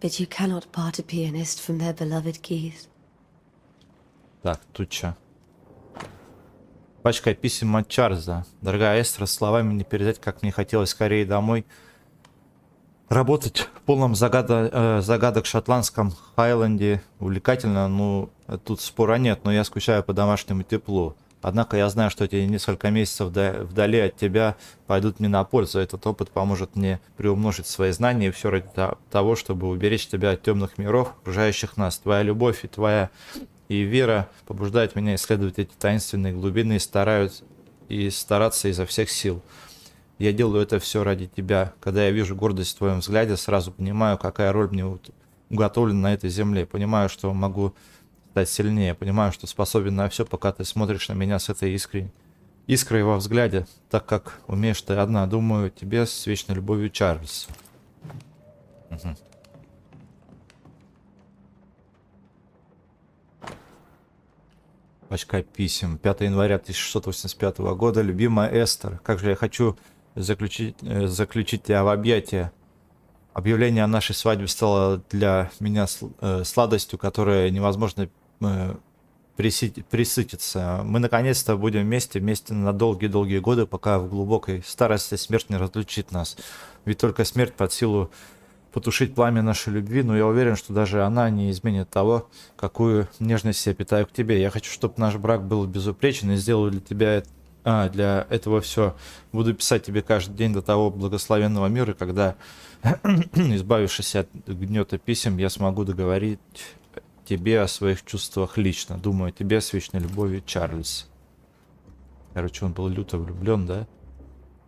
But you cannot part a pianist from their beloved keys. Так, тут что? Пачка писем от Чарльза. Дорогая Эстер, словами не передать, как мне хотелось скорее домой. Работать в полном загадок шотландском Хайленде увлекательно, ну, тут спора нет, но я скучаю по домашнему теплу. Однако я знаю, что эти несколько месяцев вдали от тебя пойдут мне на пользу. Этот опыт поможет мне приумножить свои знания, и все ради того, чтобы уберечь тебя от темных миров, окружающих нас. Твоя любовь и вера побуждают меня исследовать эти таинственные глубины и стараться изо всех сил. Я делаю это все ради тебя. Когда я вижу гордость в твоем взгляде, сразу понимаю, какая роль мне уготовлена на этой земле. Понимаю, что могу стать сильнее. Понимаю, что способен на все, пока ты смотришь на меня с этой искрой во взгляде, так как умеешь ты одна. Думаю, тебе с вечной любовью, Чарльз. Угу. Пачка писем. 5 января 1685 года. Любимая Эстер, как же я хочу заключить тебя в объятия. Объявление о нашей свадьбе стало для меня сладостью, которой невозможно присытиться. Мы наконец-то будем вместе на долгие-долгие годы, пока в глубокой старости смерть не разлучит нас. Ведь только смерть под силу потушить пламя нашей любви, но я уверен, что даже она не изменит того, какую нежность я питаю к тебе. Я хочу, чтобы наш брак был безупречен, и сделаю для тебя для этого все. Буду писать тебе каждый день до того благословенного мира, когда, избавившись от гнета писем, я смогу договорить тебе о своих чувствах лично. Думаю о тебе с вечной любовью, Чарльз. Короче, он был люто влюблен, да?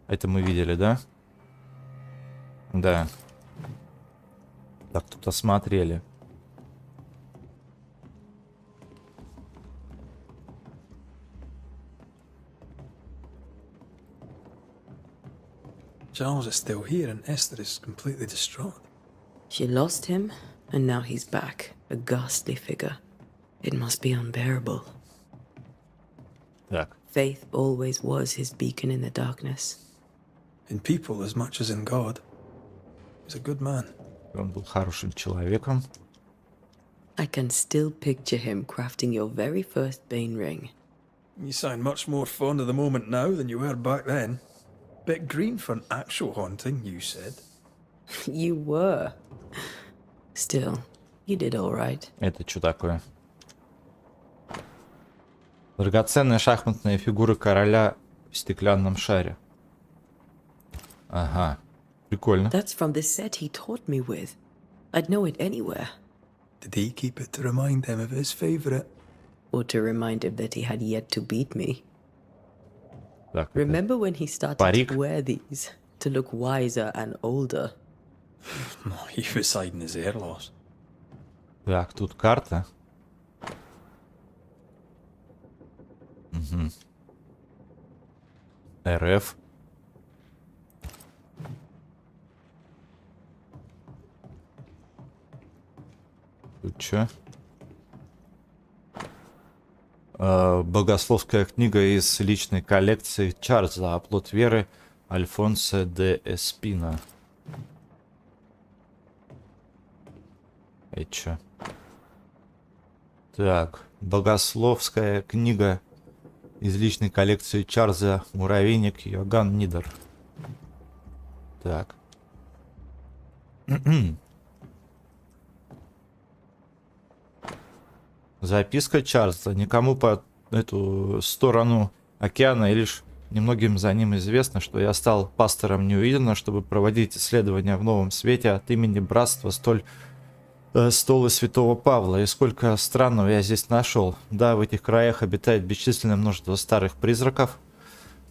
Это мы видели, да? Да. Так, тут осмотрели. Charles is still here and Esther is completely distraught. She lost him, and now he's back, a ghastly figure. It must be unbearable. Так. Faith always was his beacon in the darkness. In people as much as in God. He's a good man. Он был хорошим человеком. I can still picture him crafting your very first Bane ring. You sound much more fond of the moment now than you were back then. Bit green for an actual haunting, you said. You were. Still, you did all right. Это что такое? Драгоценная шахматная фигура короля в стеклянном шаре. Ага. Прикольно. That's from the set he taught me with. I'd know it anywhere. Did he keep it to remind him of his favourite? Or to remind him that he had yet to beat me. Так, Remember when he started парик? to wear these to look wiser and older? He was hiding his hair loss. Так, тут карта. Угу. РФ. Тут что? Богословская книга из личной коллекции Чарльза. Оплот веры Альфонсо де Эспина. Это что? Так, богословская книга из личной коллекции Чарльза, муравейник Йоганн Нидер. Так. Записка Чарльза. Никому по эту сторону океана и лишь немногим за ним известно, что я стал пастором Идена, чтобы проводить исследования в новом свете от имени братства Стола Святого Павла. И сколько странного я здесь нашел. Да, в этих краях обитает бесчисленное множество старых призраков,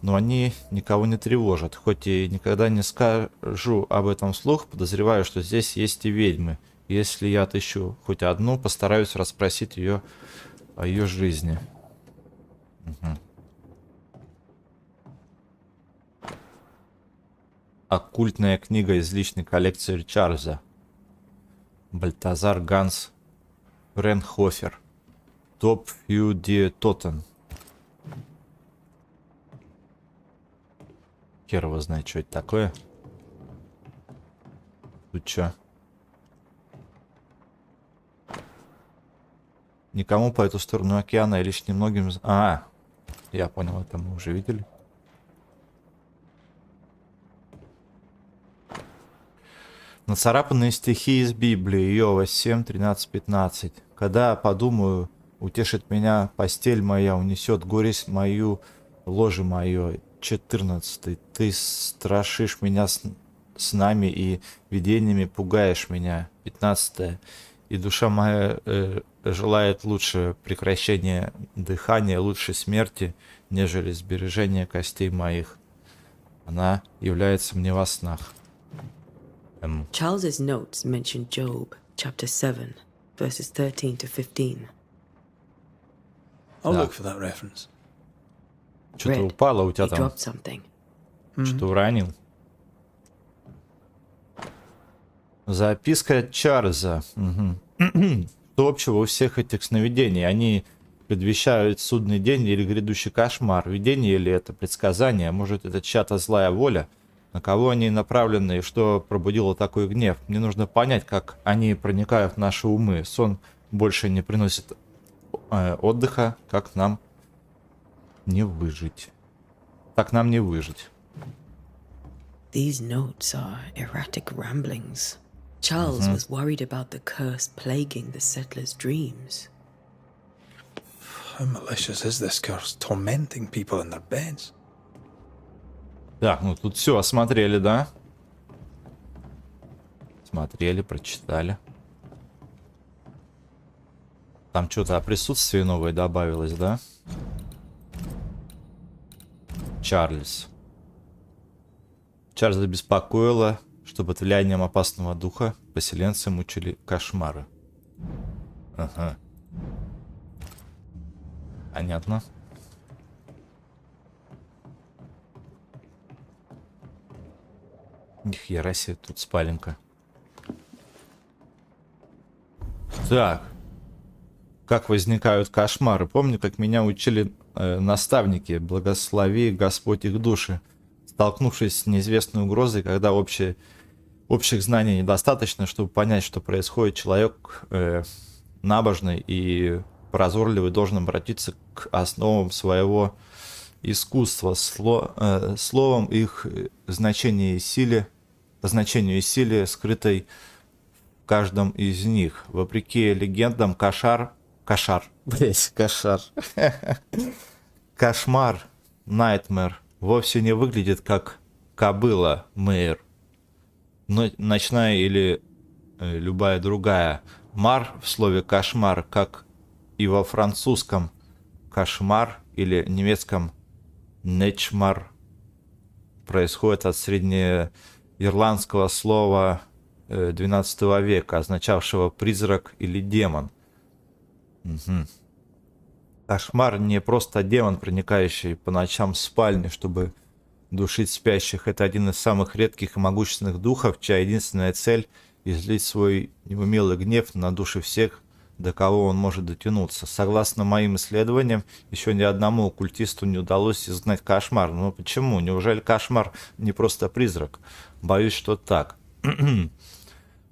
но они никого не тревожат. Хоть и никогда не скажу об этом вслух, подозреваю, что здесь есть и ведьмы. Если я отыщу хоть одну, постараюсь расспросить ее о ее жизни. Угу. Оккультная книга из личной коллекции Чарльза. Бальтазар Ганс Френхофер. Топ Фью Ди Тоттен. Хер его знает, что это такое. Тут что? Никому по эту сторону океана и лишь немногим... А, я понял, это мы уже видели. Нацарапанные стихи из Библии, Иова 7, 13, 15. Когда подумаю, утешит меня постель моя, унесет горесть мою, ложе мое. 14. Ты страшишь меня снами и видениями пугаешь меня. 15. И душа моя желает лучше прекращения дыхания, лучше смерти, нежели сбережения костей моих. Она является мне во снах. Charles's notes mention Job, chapter 7, verses 13 to 15. I'll Да. look for that reference. Что-то Red, упало у тебя he там, dropped something. что-то уронил. Записка от Чарльза. Угу. Что общего у всех этих сновидений? Они предвещают судный день или грядущий кошмар? Видение или это предсказание? Может, это чья-то злая воля? На кого они направлены и что пробудило такой гнев? Мне нужно понять, как они проникают в наши умы. Сон больше не приносит отдыха, как нам не выжить. Так нам не выжить. These notes are erratic ramblings. Charles was worried about the curse plaguing the settlers' dreams. How malicious is this curse, tormenting people in their beds? Так, ну тут все осмотрели, да? Смотрели, прочитали. Там что-то о присутствии новое добавилось, да? Чарльз. Чарльза беспокоило, что под влиянием опасного духа поселенцы мучили кошмары. Ага. Понятно. Нихера себе, тут спаленка. Так. Как возникают кошмары? Помню, как меня учили наставники, благослови Господь их души. Столкнувшись с неизвестной угрозой, когда общих знаний недостаточно, чтобы понять, что происходит, человек набожный и прозорливый должен обратиться к основам своего искусства, словом их значению и силе, скрытой в каждом из них. Вопреки легендам, кошмар, nightmare, вовсе не выглядит как кобыла, мэйр, но ночная или любая другая. Мар в слове кошмар, как и во французском кошмар или немецком нечмар, происходит от среднеирландского слова XII века, означавшего призрак или демон. Угу. Кошмар не просто демон, проникающий по ночам в спальню, чтобы душить спящих. Это один из самых редких и могущественных духов, чья единственная цель — излить свой неумелый гнев на души всех, до кого он может дотянуться. Согласно моим исследованиям, еще ни одному оккультисту не удалось изгнать кошмар. Но почему? Неужели кошмар не просто призрак? Боюсь, что так.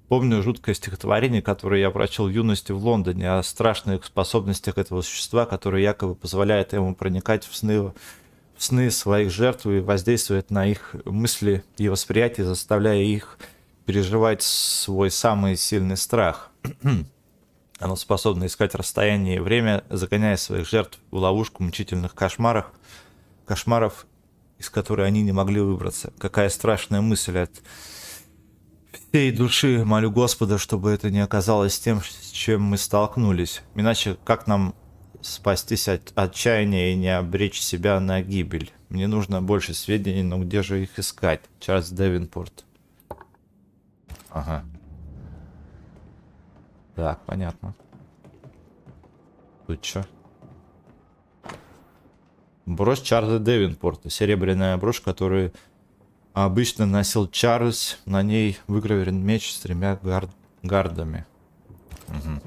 Помню жуткое стихотворение, которое я прочел в юности в Лондоне, о страшных способностях этого существа, которые якобы позволяют ему проникать в сны своих жертв и воздействовать на их мысли и восприятие, заставляя их переживать свой самый сильный страх. Оно способно искать расстояние и время, загоняя своих жертв в ловушку мучительных кошмаров, из которой они не могли выбраться. Какая страшная мысль! От всей души молю Господа, чтобы это не оказалось тем, с чем мы столкнулись. Иначе как нам спастись от отчаяния и не обречь себя на гибель? Мне нужно больше сведений, но где же их искать? Чарльз Девинпорт. Ага. Так, понятно. Тут что? Брошь Чарльза Девинпорта. Серебряная брошь, которую обычно носил Чарльз. На ней выгравирован меч с 3 гардами. Угу.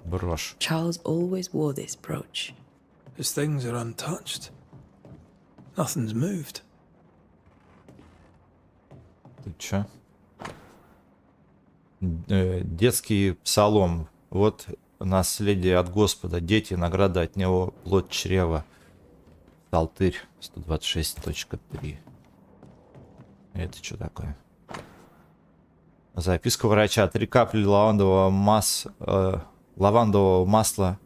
Брошь. Charles always wore this brooch. His things are untouched. Nothing's moved. Тут что? Детский псалом. Вот наследие от Господа, дети, награда от Него, плод чрева. Псалтырь 126.3. Это что такое? Записка врача. 3 капли лавандового масла,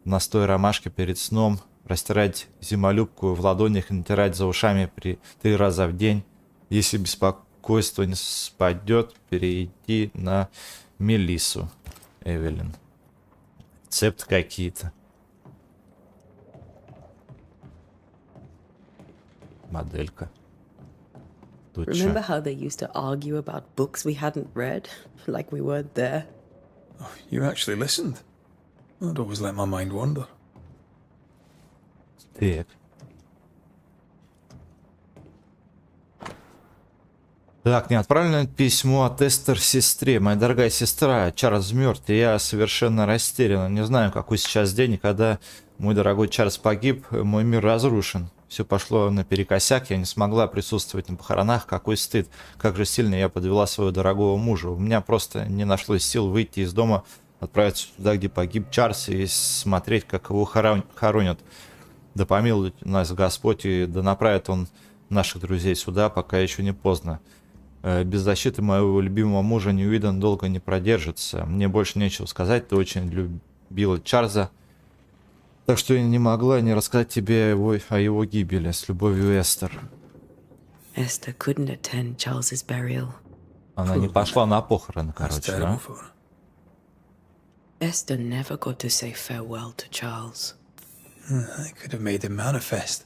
настой ромашки перед сном, растирать зимолюбку в ладонях и натирать за ушами 3 раза в день. Если беспокойство не спадет, перейди на Мелиссу. Эвелин. Рецепты какие-то. Моделька. Тут Remember чё? how they used to argue about books we hadn't read? Like we weren't there? Oh, you actually listened? I'd always let my mind wander. Так. Так, неотправленное письмо от Эстер сестре. Моя дорогая сестра, Чарльз мертв, и я совершенно растерян. Не знаю, какой сейчас день, и когда мой дорогой Чарльз погиб, мой мир разрушен. Все пошло наперекосяк, я не смогла присутствовать на похоронах. Какой стыд, как же сильно я подвела своего дорогого мужа. У меня просто не нашлось сил выйти из дома, отправиться туда, где погиб Чарльз, и смотреть, как его хоронят. Да помилует нас Господь, и да направит он наших друзей сюда, пока еще не поздно. Без защиты моего любимого мужа Иден долго не продержится. Мне больше нечего сказать, ты очень любила Чарльза. Так что я не могла не рассказать тебе о его гибели. С любовью, Эстер. Esther couldn't attend Charles's burial. Она не пошла на похороны, короче, да? Esther never got to say farewell to Charles. I could have made him manifest.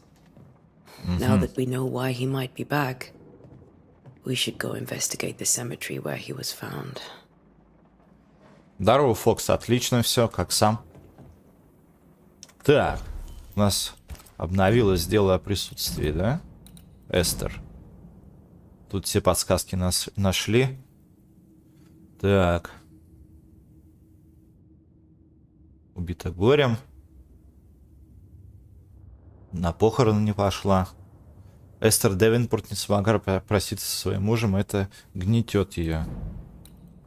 Now that we know why he might be back, we should go investigate the cemetery where he was found. Здорово, Фокс, отлично все, как сам. Так, у нас обновилось дело о присутствии, да? Эстер. Тут все подсказки нас нашли. Так. Убита горем. На похороны не пошла. Эстер Девинпорт не смогла проситься со своим мужем, это гнетет ее.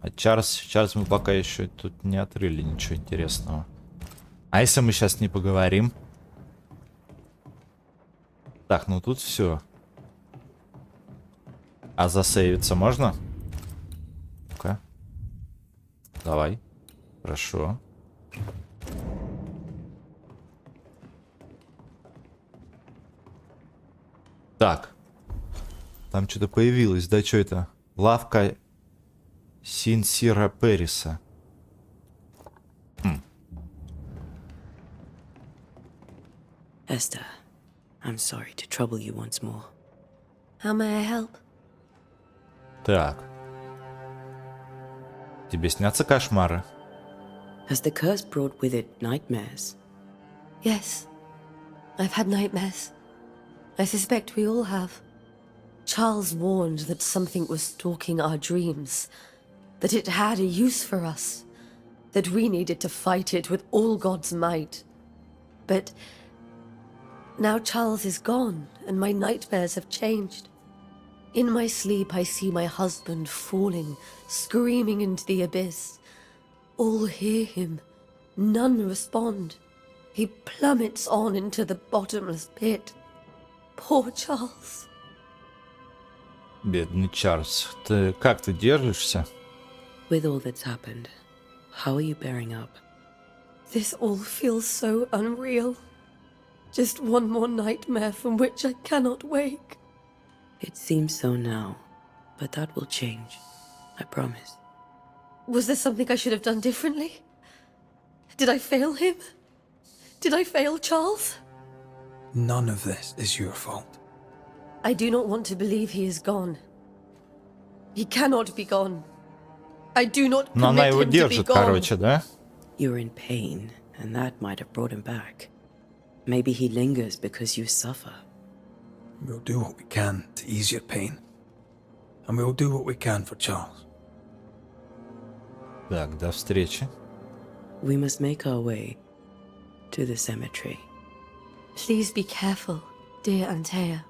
А Чарльз мы пока еще тут не отрыли ничего интересного. А если мы сейчас не поговорим? Так, ну тут все. А засейвиться можно? Ну-ка. Давай. Хорошо. Так. Там что-то появилось. Да что это? Лавка Синсира Перриса. Esther, I'm sorry to trouble you once more. How may I help? Так. Тебе снятся кошмары? Has the curse brought with it nightmares? Yes. I've had nightmares. I suspect we all have. Charles warned that something was stalking our dreams, that it had a use for us, that we needed to fight it with all God's might. But now Charles is gone, and my nightmares have changed. In my sleep, I see my husband falling, screaming into the abyss. All hear him. None respond. He plummets on into the bottomless pit. Poor Charles. Бедный Чарльз. Как ты держишься? With all that's happened, how are you bearing up? This all feels so unreal. Just one more nightmare from which I cannot wake. It seems so now, but that will change. I promise. Was there something I should have done differently? Did I fail him? Did I fail Charles? None of this is your fault. I do not want to believe he is gone. He cannot be gone. I do not Но она permit его him to be держит, gone. короче, да? You're in pain, and that might have brought him back. Maybe he lingers because you suffer. We'll do what we can to ease your pain. And we'll do what we can for Charles. Так, до встречи. We must make our way to the cemetery. Please be careful, dear Antea.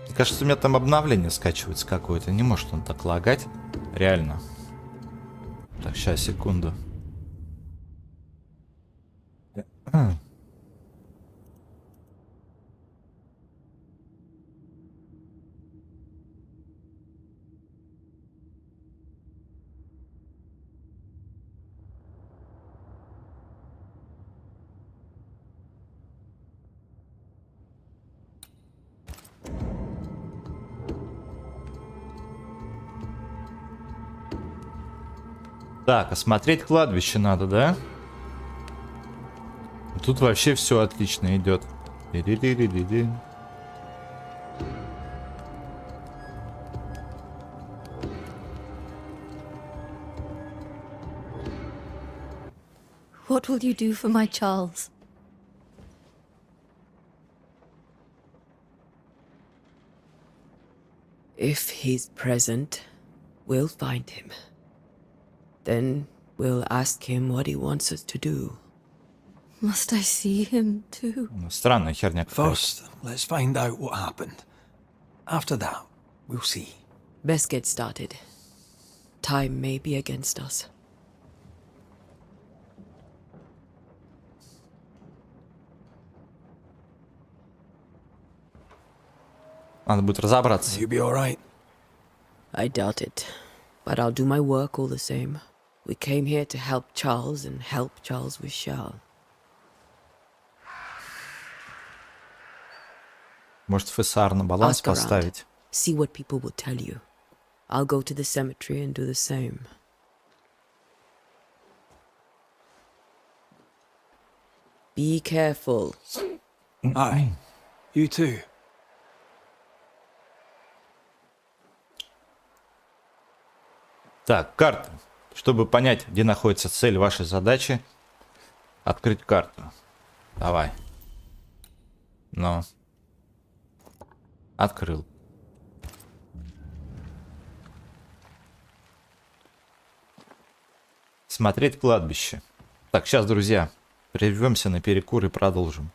Мне кажется, у меня там обновление скачивается какое-то. Не может он так лагать. Реально. Так, сейчас, секунду. Так, осмотреть кладбище надо, да? Тут вообще все отлично идет. What will you do for my Charles? If he's present, we'll find him. Then we'll ask him what he wants us to do. Must I see him too? Странная херня какая-то. First, let's find out what happened. After that, we'll see. Best get started. Time may be against us. Надо будет разобраться. You be alright? I doubt it, but I'll do my work all the same. We came here to help Charles, and help Charles we shall. Может, ФСР на баланс Ask around. поставить? See what people will tell you. I'll go to the cemetery and do the same. Be careful. Aye. You too. Так, карта. Чтобы понять, где находится цель вашей задачи, открыть карту. Давай. Ну. Открыл. Смотреть кладбище. Так, сейчас, друзья, прервемся на перекур и продолжим.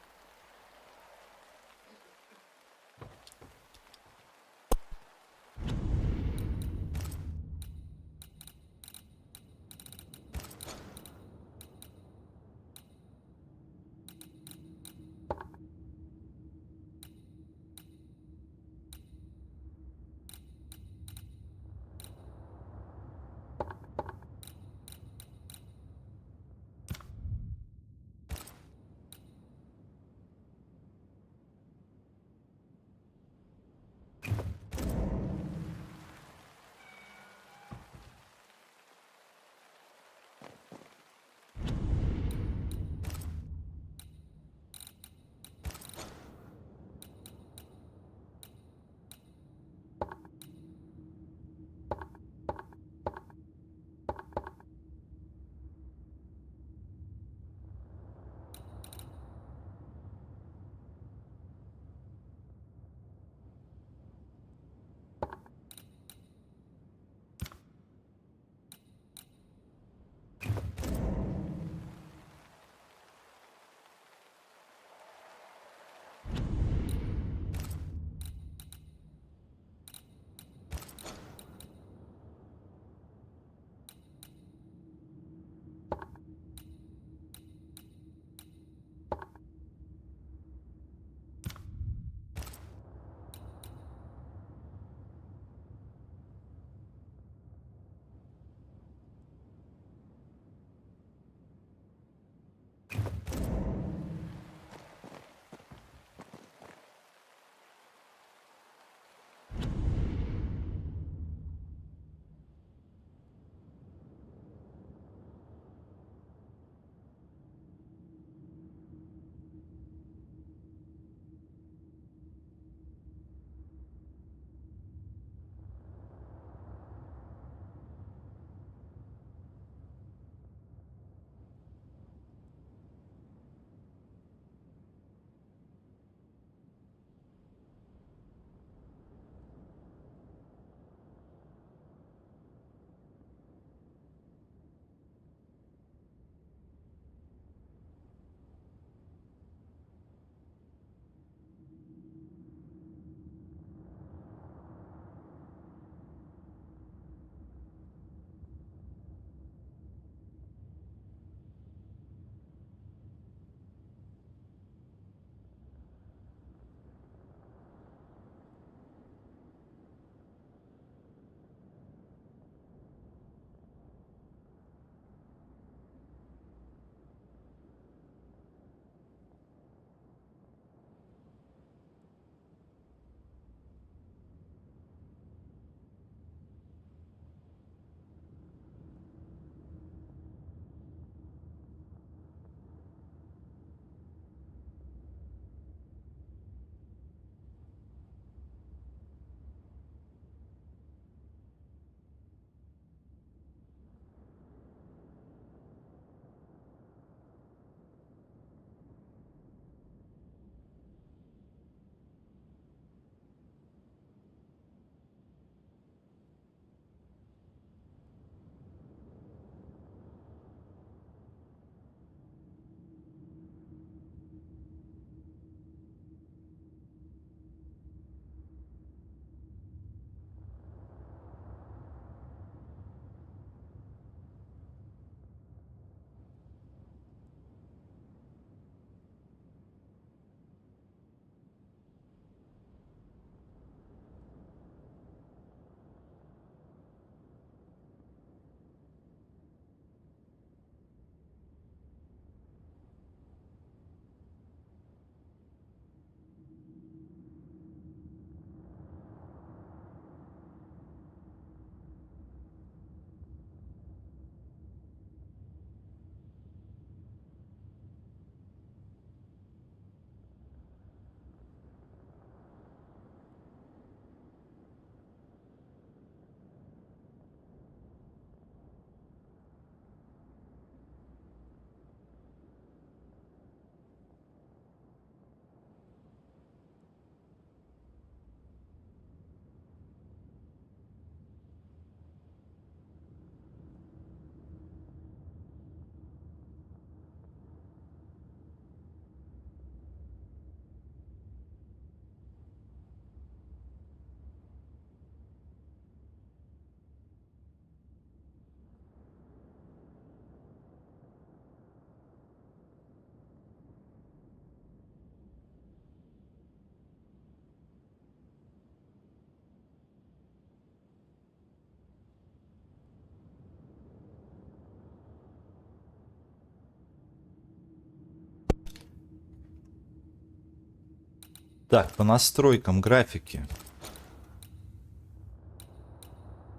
Так, по настройкам графики.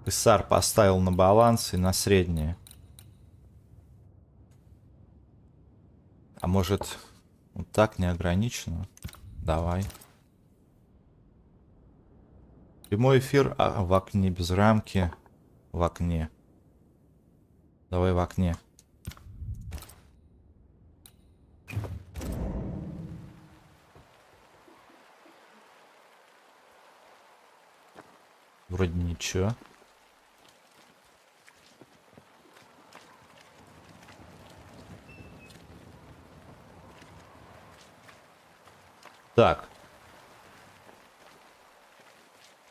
Писар поставил на баланс и на среднее. А может, вот так неограниченно? Давай. Прямой эфир в окне без рамки. В окне. Давай в окне. Вроде ничего. Так.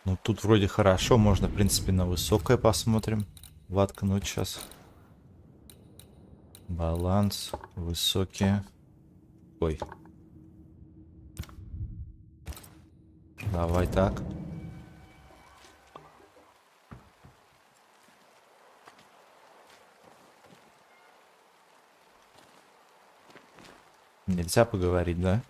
Ну тут вроде хорошо. Можно, в принципе, на высокое посмотрим. Воткнуть сейчас. Баланс. Высокие. Ой. Давай так. Нельзя поговорить, да?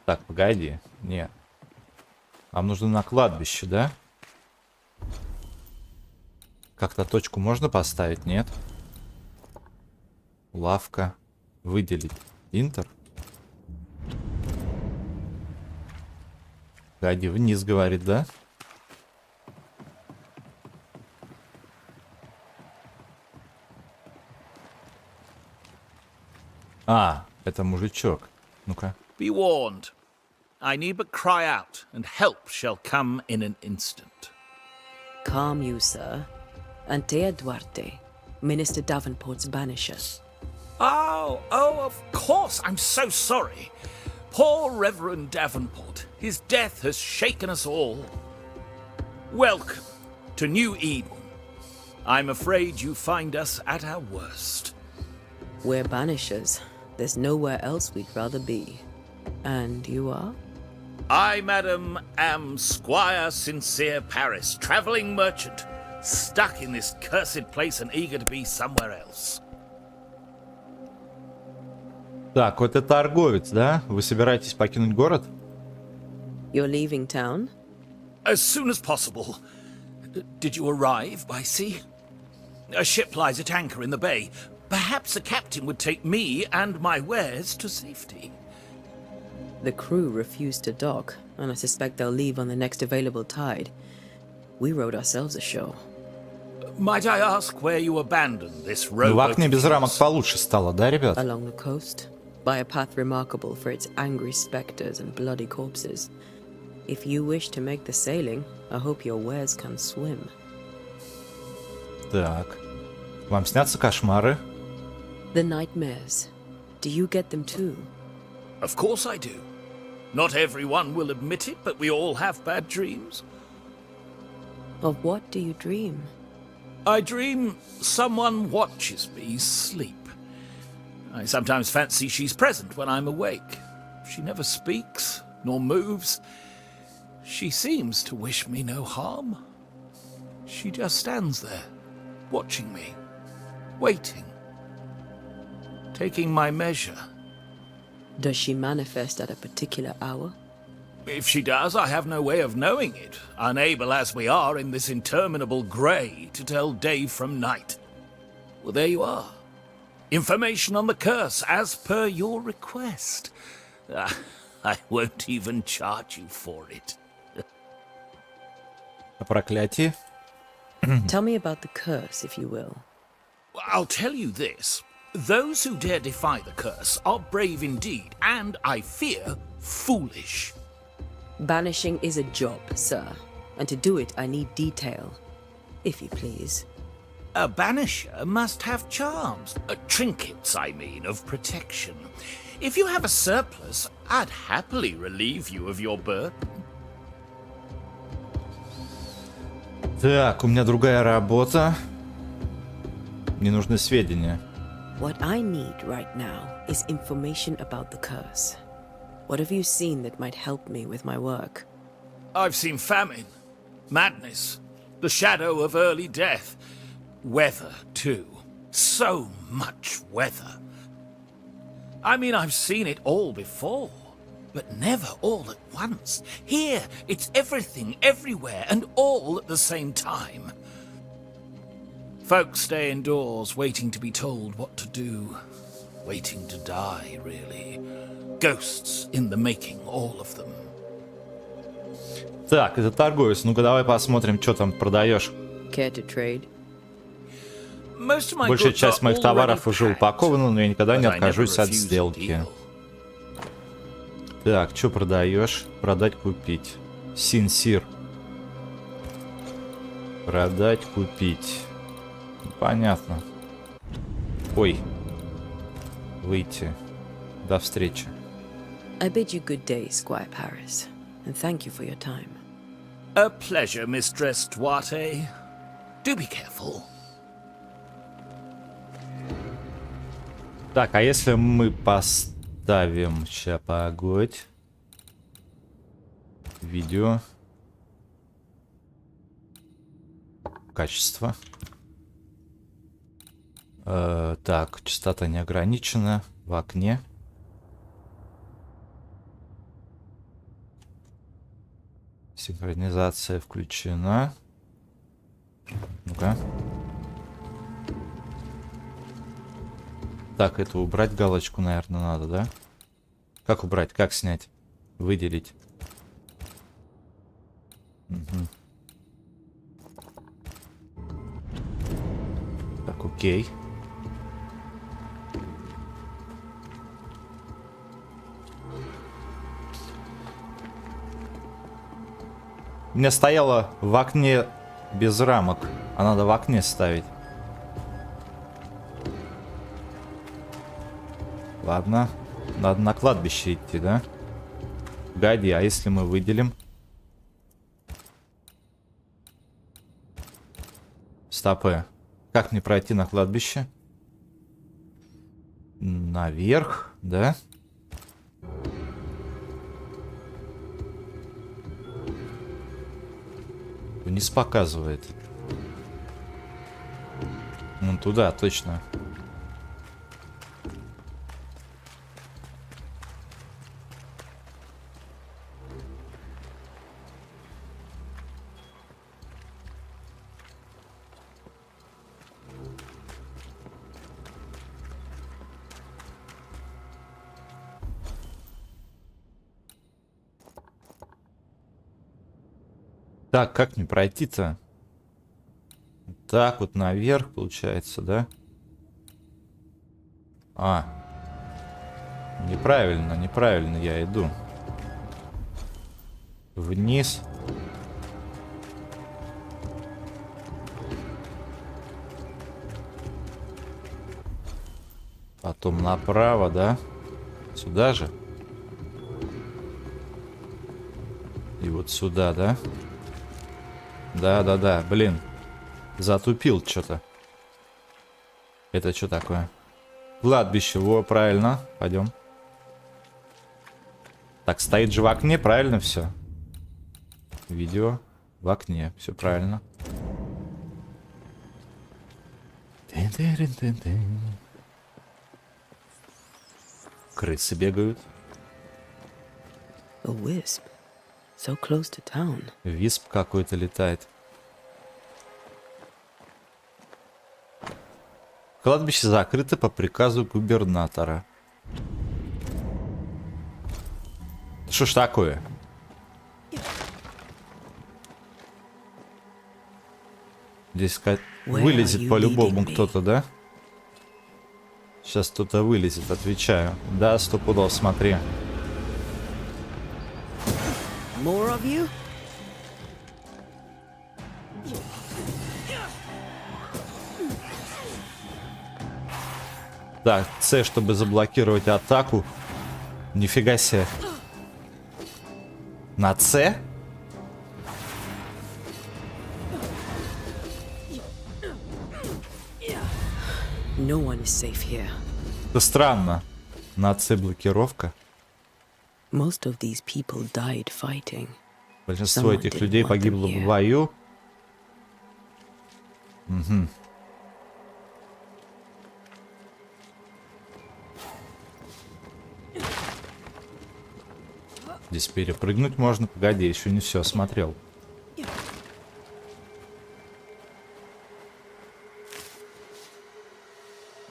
Так, погоди. Нет. Нам нужно на кладбище, да? Как-то точку можно поставить? Нет. Лавка. Выделить. Интер. Погоди, вниз говорит, да? А, это мужичок. Ну-ка. Be warned. I need but cry out, and help shall come in an instant. Calm you, sir. Antea Duarte, Minister Davenport's Banishers. Oh, of course. I'm so sorry. Poor Reverend Davenport. His death has shaken us all. Welcome to New Eden. I'm afraid you find us at our worst. We're Banishers. There's nowhere else we'd rather be. And you are? I, madam, am Squire Sincere Paris, travelling merchant, stuck in this cursed place and eager to be somewhere else. Так, вот это торговец, да? Вы собираетесь покинуть город? You're leaving town? As soon as possible. Did you arrive by sea? A ship lies at anchor in the bay. Perhaps a captain would take me and my wares to safety. The crew refused to dock, and I suspect they'll leave on the next available tide. We rowed ourselves ashore. Might I ask where you abandoned this В rowboat? окне без рамок получше стало, да, ребят? Along the coast, by a path remarkable for its angry specters and bloody corpses. If you wish to make the sailing, I hope your wares can swim. Так. Вам снятся кошмары? The nightmares. Do you get them too? Of course I do. Not everyone will admit it, but we all have bad dreams. Of what do you dream? I dream someone watches me sleep. I sometimes fancy she's present when I'm awake. She never speaks, nor moves. She seems to wish me no harm. She just stands there, watching me, waiting, taking my measure. Does she manifest at a particular hour? If she does, I have no way of knowing it, unable as we are in this interminable grey to tell day from night. Well, there you are. Information on the curse, as per your request. I won't even charge you for it. О проклятии? Tell me about the curse, if you will. I'll tell you this. Those who dare defy the curse are brave indeed, and, I fear, foolish. Banishing is a job, sir. And to do it, I need detail. If you please. A banisher must have charms. Trinkets, I mean, of protection. If you have a surplus, I'd happily relieve you of your burden. Так, у меня другая работа. Мне нужны сведения. What I need right now is information about the curse. What have you seen that might help me with my work? I've seen famine, madness, the shadow of early death. weather, too. So much weather. I mean, I've seen it all before, but never all at once. Here, it's everything, everywhere, and all at the same time. Folks stay indoors, waiting to be told what to do. Waiting to die, really. Ghosts in the making, all of them. Так, это торговец. Ну-ка, давай посмотрим, что там продаешь. Care to trade? Большая часть моих товаров уже упакована, но я никогда не откажусь от сделки. Так, что продаешь? Продать, купить. Синсир. Продать, купить. Понятно. Ой. Выйти. До встречи. I bid you good day, Squire Paris, and thank you for your time. A pleasure, Mistress Duarte. Do be careful. Так, а если мы поставим... Ща, погодь. Видео. Качество. Так, частота не ограничена. В окне. Синхронизация включена. Ну-ка. Так, это убрать галочку, наверное, надо, да? Как убрать? Как снять? Выделить. Угу. Так, окей. У меня стояло в окне без рамок, а надо в окне ставить. Ладно, надо на кладбище идти, да? Погоди, а если мы выделим? Стопы. Как мне пройти на кладбище? Наверх, да? Вниз показывает. Ну туда, точно. Так, как мне пройти-то? Так вот наверх, получается, да? А. Неправильно, неправильно я иду. Вниз. Потом направо, да? Сюда же? И вот сюда, да? Да-да-да, блин. Затупил что-то. Это что такое? Кладбище, во, правильно. Пойдем. Так, стоит же в окне, правильно все? Видео в окне, все правильно. Крысы бегают. A wisp. So close to town. Висп какой-то летает. Кладбище закрыто по приказу губернатора. Что ж такое? Здесь вылезет по-любому кто-то, да? Сейчас кто-то вылезет, отвечаю. Да, стопудов, смотри. More of you? Так, С, чтобы заблокировать атаку. Нифига себе. На С? No one is safe here. Это странно. На С блокировка. Most of these people died fighting. Большинство этих людей погибло в бою. Угу. Здесь перепрыгнуть можно. Погоди, еще не все осмотрел.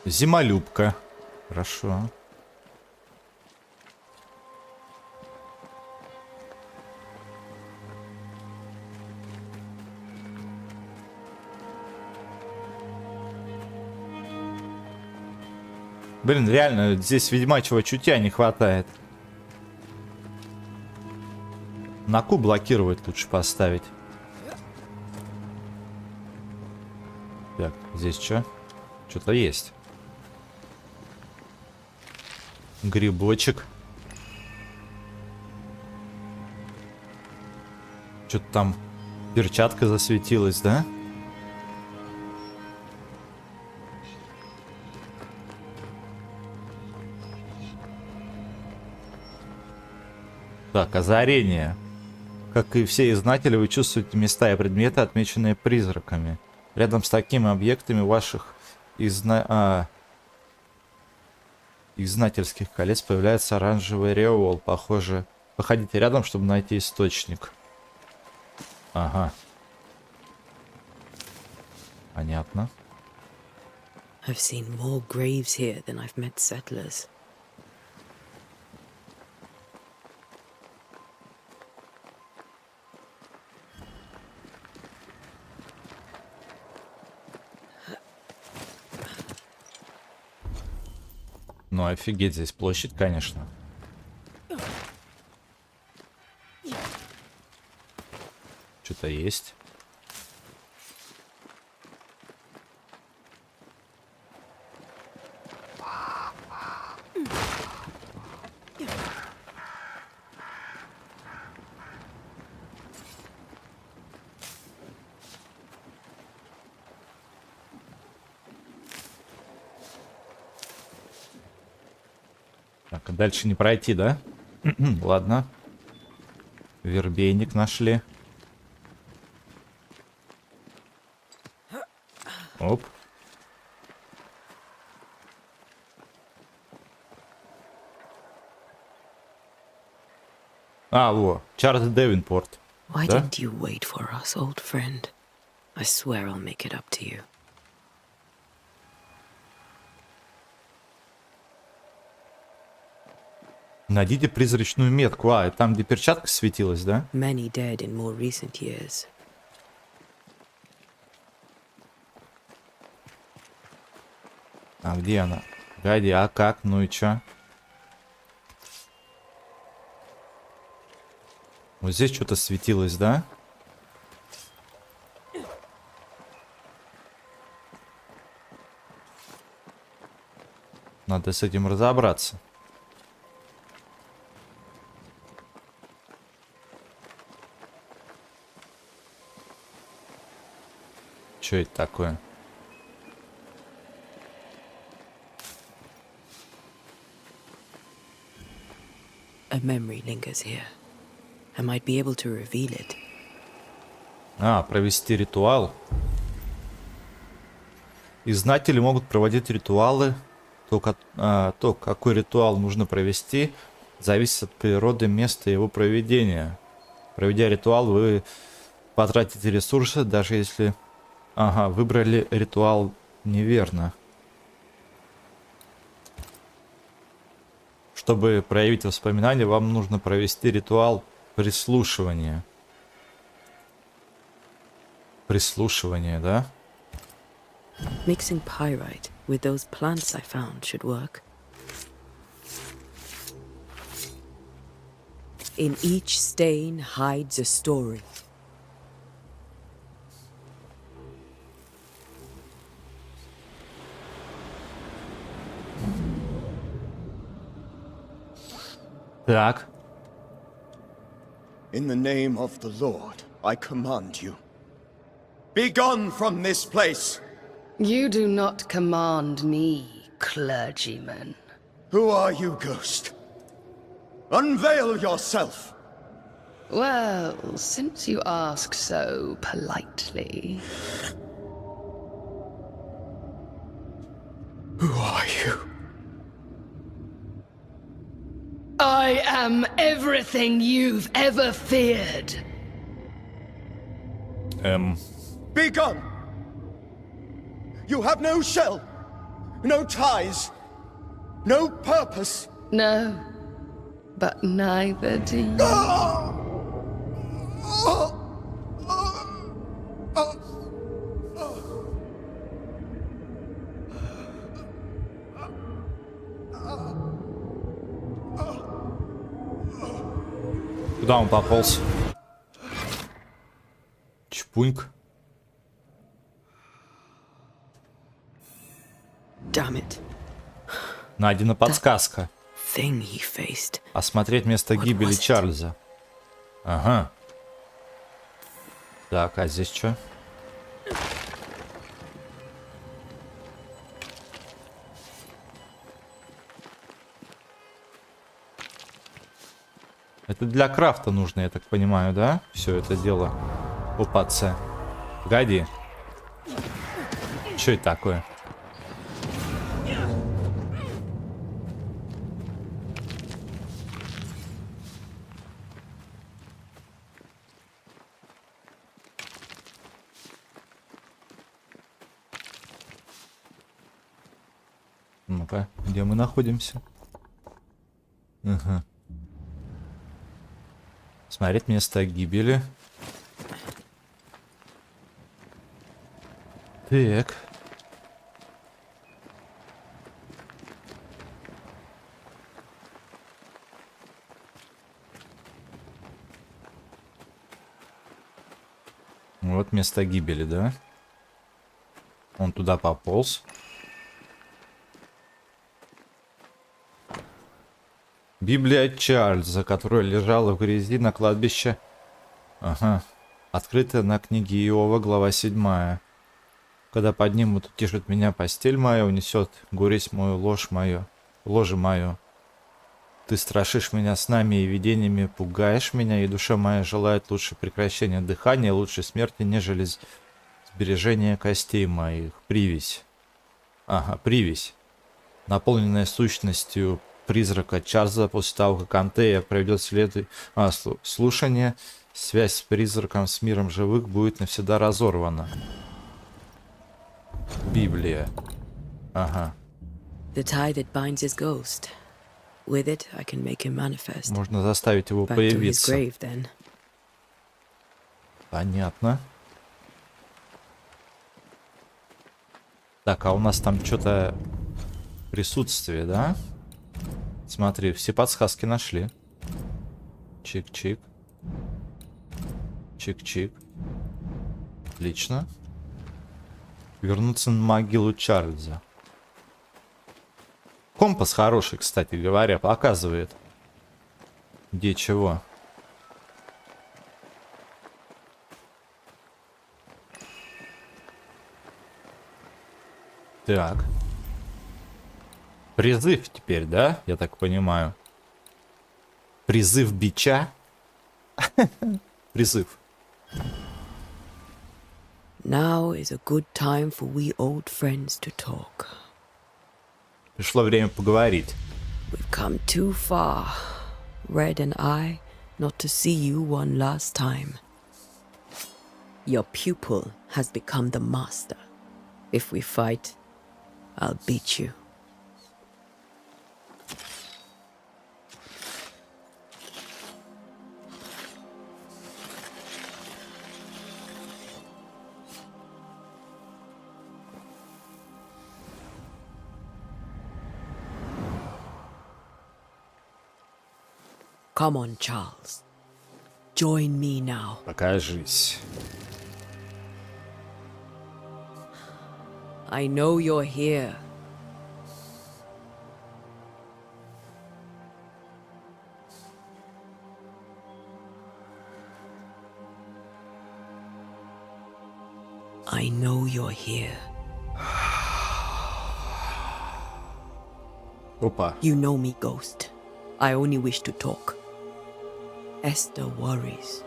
Зимолюбка. Хорошо. Блин, реально, здесь ведьмачьего чутья не хватает. На Q блокировать лучше поставить. Так, здесь что? Что-то есть. Грибочек. Что-то там перчатка засветилась, да? Так, озарение. Как и все изнатели, вы чувствуете места и предметы, отмеченные призраками. Рядом с такими объектами ваших изнательских колец появляется оранжевый ореол. Похоже, походите рядом, чтобы найти источник. Ага. Понятно. I've seen more graves here than I've met settlers. Ну, офигеть, здесь площадь, конечно. Что-то есть. Так, а дальше не пройти, да? Ладно. Вербейник нашли. Оп. А, во, Чарльз Девинпорт. Why Да? didn't you wait for us, old friend? I swear I'll make it up to you. Найдите призрачную метку. А, там, где перчатка светилась, да? Many dead in more recent years. А где она? Погоди, а как? Ну и чё? Вот здесь что-то светилось, да? Надо с этим разобраться. Что это такое? A memory lingers here. I might be able to reveal it. А, провести ритуал. Изнатели могут проводить ритуалы. То, какой ритуал нужно провести, зависит от природы места и его проведения. Проведя ритуал, вы потратите ресурсы, даже если... Ага, выбрали ритуал неверно. Чтобы проявить воспоминания, вам нужно провести ритуал прислушивания. Прислушивание, да? Mixing pyrite with those plants I found should work. In each stain hides a story. Так. In the name of the Lord, I command you. Be gone from this place! You do not command me, clergyman. Who are you, ghost? Unveil yourself! Well, since you ask so politely... Who are you? I I am everything you've ever feared. Be gone! You have no shell, no ties, no purpose. No, but neither do you. Куда он пополз? Чпуньк. Damn it. Найдена подсказка. Thing he faced. Осмотреть место гибели Чарльза. Ага. Так, а здесь что? Это для крафта нужно, я так понимаю, да? Все это дело. Опаца. Погоди. Что это такое? Ну-ка, где мы находимся? Ага. Смотреть место гибели. Так. Вот место гибели, да? Он туда пополз. Библия Чарльза, которая лежала в грязи на кладбище. Ага. Открытая на книге Иова, глава 7. Когда поднимут, утешит меня постель моя, унесет горесть мою, ложе мое. Ты страшишь меня снами и видениями, пугаешь меня, и душа моя желает лучше прекращения дыхания, лучше смерти, нежели сбережения костей моих. Привязь. Ага, привязь. Наполненная сущностью призрака Чарльза после того, как Антея проведет слушание, связь с призраком с миром живых будет навсегда разорвана. Библия. Ага. The tie that binds his ghost. With it, I can make him manifest. Можно заставить его Back to his появиться. grave, then. Понятно. Так, а у нас там что-то присутствие, да? Смотри, все подсказки нашли. Чик-чик. Чик-чик. Отлично. Вернуться на могилу Чарльза. Компас хороший, кстати говоря, показывает. Где чего. Так. Призыв теперь, да? Я так понимаю. Призыв бича. Призыв. Now is a good time for we old friends to talk. Пришло время поговорить. We've come too far, Red and I, not to see you one last time. Your pupil has become the master. If we fight, I'll beat you. Come on, Charles. Join me now. Покажись. I know you're here. I know you're here. Опа. You know me, Ghost. I only wish to talk. Esther worries.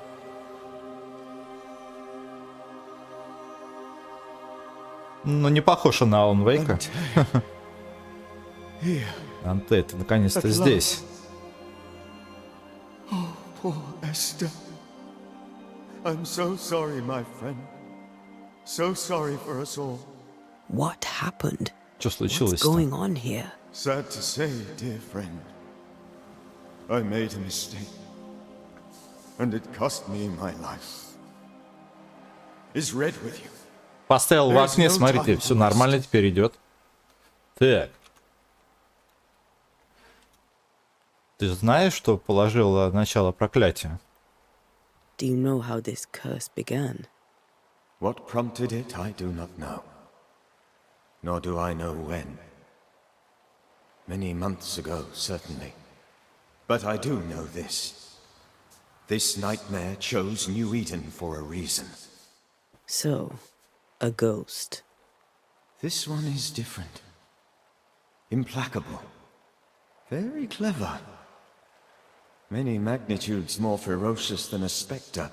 Ну, не похож на Алан Вейка. Анте, ты наконец-то здесь. Master. I'm so sorry, my friend. So sorry for us all. What happened? Что What's случилось? going on here? Sad to say, dear friend, I made a mistake. And it cost me my life. Is Red with you? Поставил в окне, смотрите, все нормально теперь идет. Так. Ты знаешь, что положило начало проклятия? Do you know how this curse began? What prompted it, I do not know. Nor do I know when. Many months ago, certainly. But I do know this. This nightmare chose New Eden for a reason. So, a ghost. This one is different. Implacable. Very clever. Many magnitudes more ferocious than a spectre.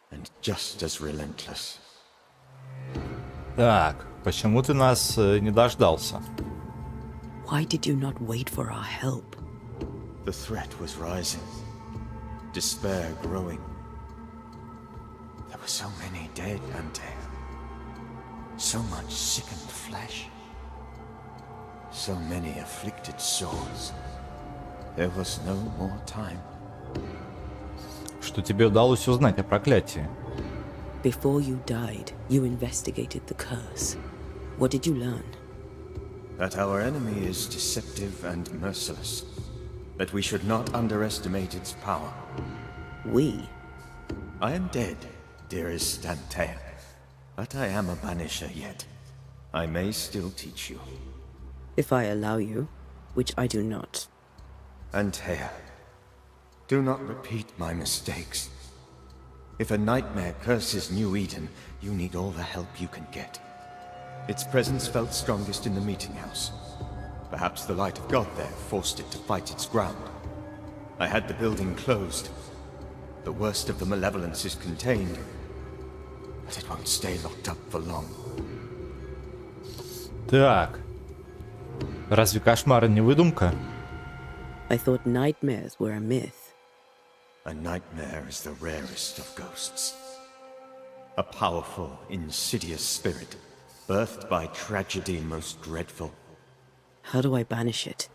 And just as relentless. Так, почему ты нас не дождался? Why did you not wait for our help? The threat was rising. Despair growing. There were so many dead and dead. So much sickened flesh. So many afflicted souls. There was no more time. Что тебе удалось узнать о проклятии? Before you died, you investigated the curse. What did you learn? That our enemy is deceptive and merciless. That we should not underestimate its power. We? I am dead, dearest Antea. But I am a Banisher yet. I may still teach you. If I allow you, which I do not. Antea, do not repeat my mistakes. If a nightmare curses New Eden, you need all the help you can get. Its presence felt strongest in the meeting house. Perhaps the light of God there forced it to fight its ground. I had the building closed. The worst of the malevolence is contained, but it won't stay locked up for long. Так. Разве кошмары не выдумка? I thought nightmares were a myth. A nightmare is the rarest of ghosts. A powerful, insidious spirit, birthed by tragedy most dreadful. How do I banish it?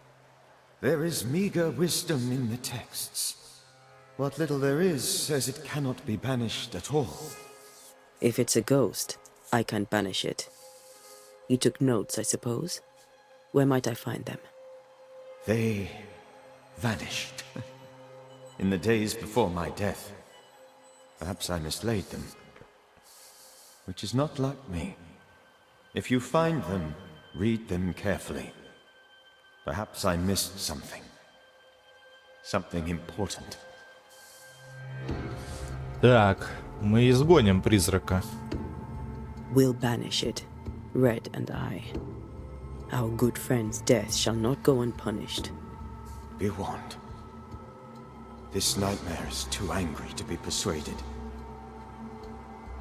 There is meager wisdom in the texts. What little there is says it cannot be banished at all. If it's a ghost, I can't banish it. You took notes, I suppose? Where might I find them? They vanished. In the days before my death. Perhaps I mislaid them. Which is not like me. If you find them, read them carefully. Perhaps I missed something. Something important. Так, мы изгоним призрака. We'll banish it, Red and I. Our good friend's death shall not go unpunished. Be warned. This nightmare is too angry to be persuaded.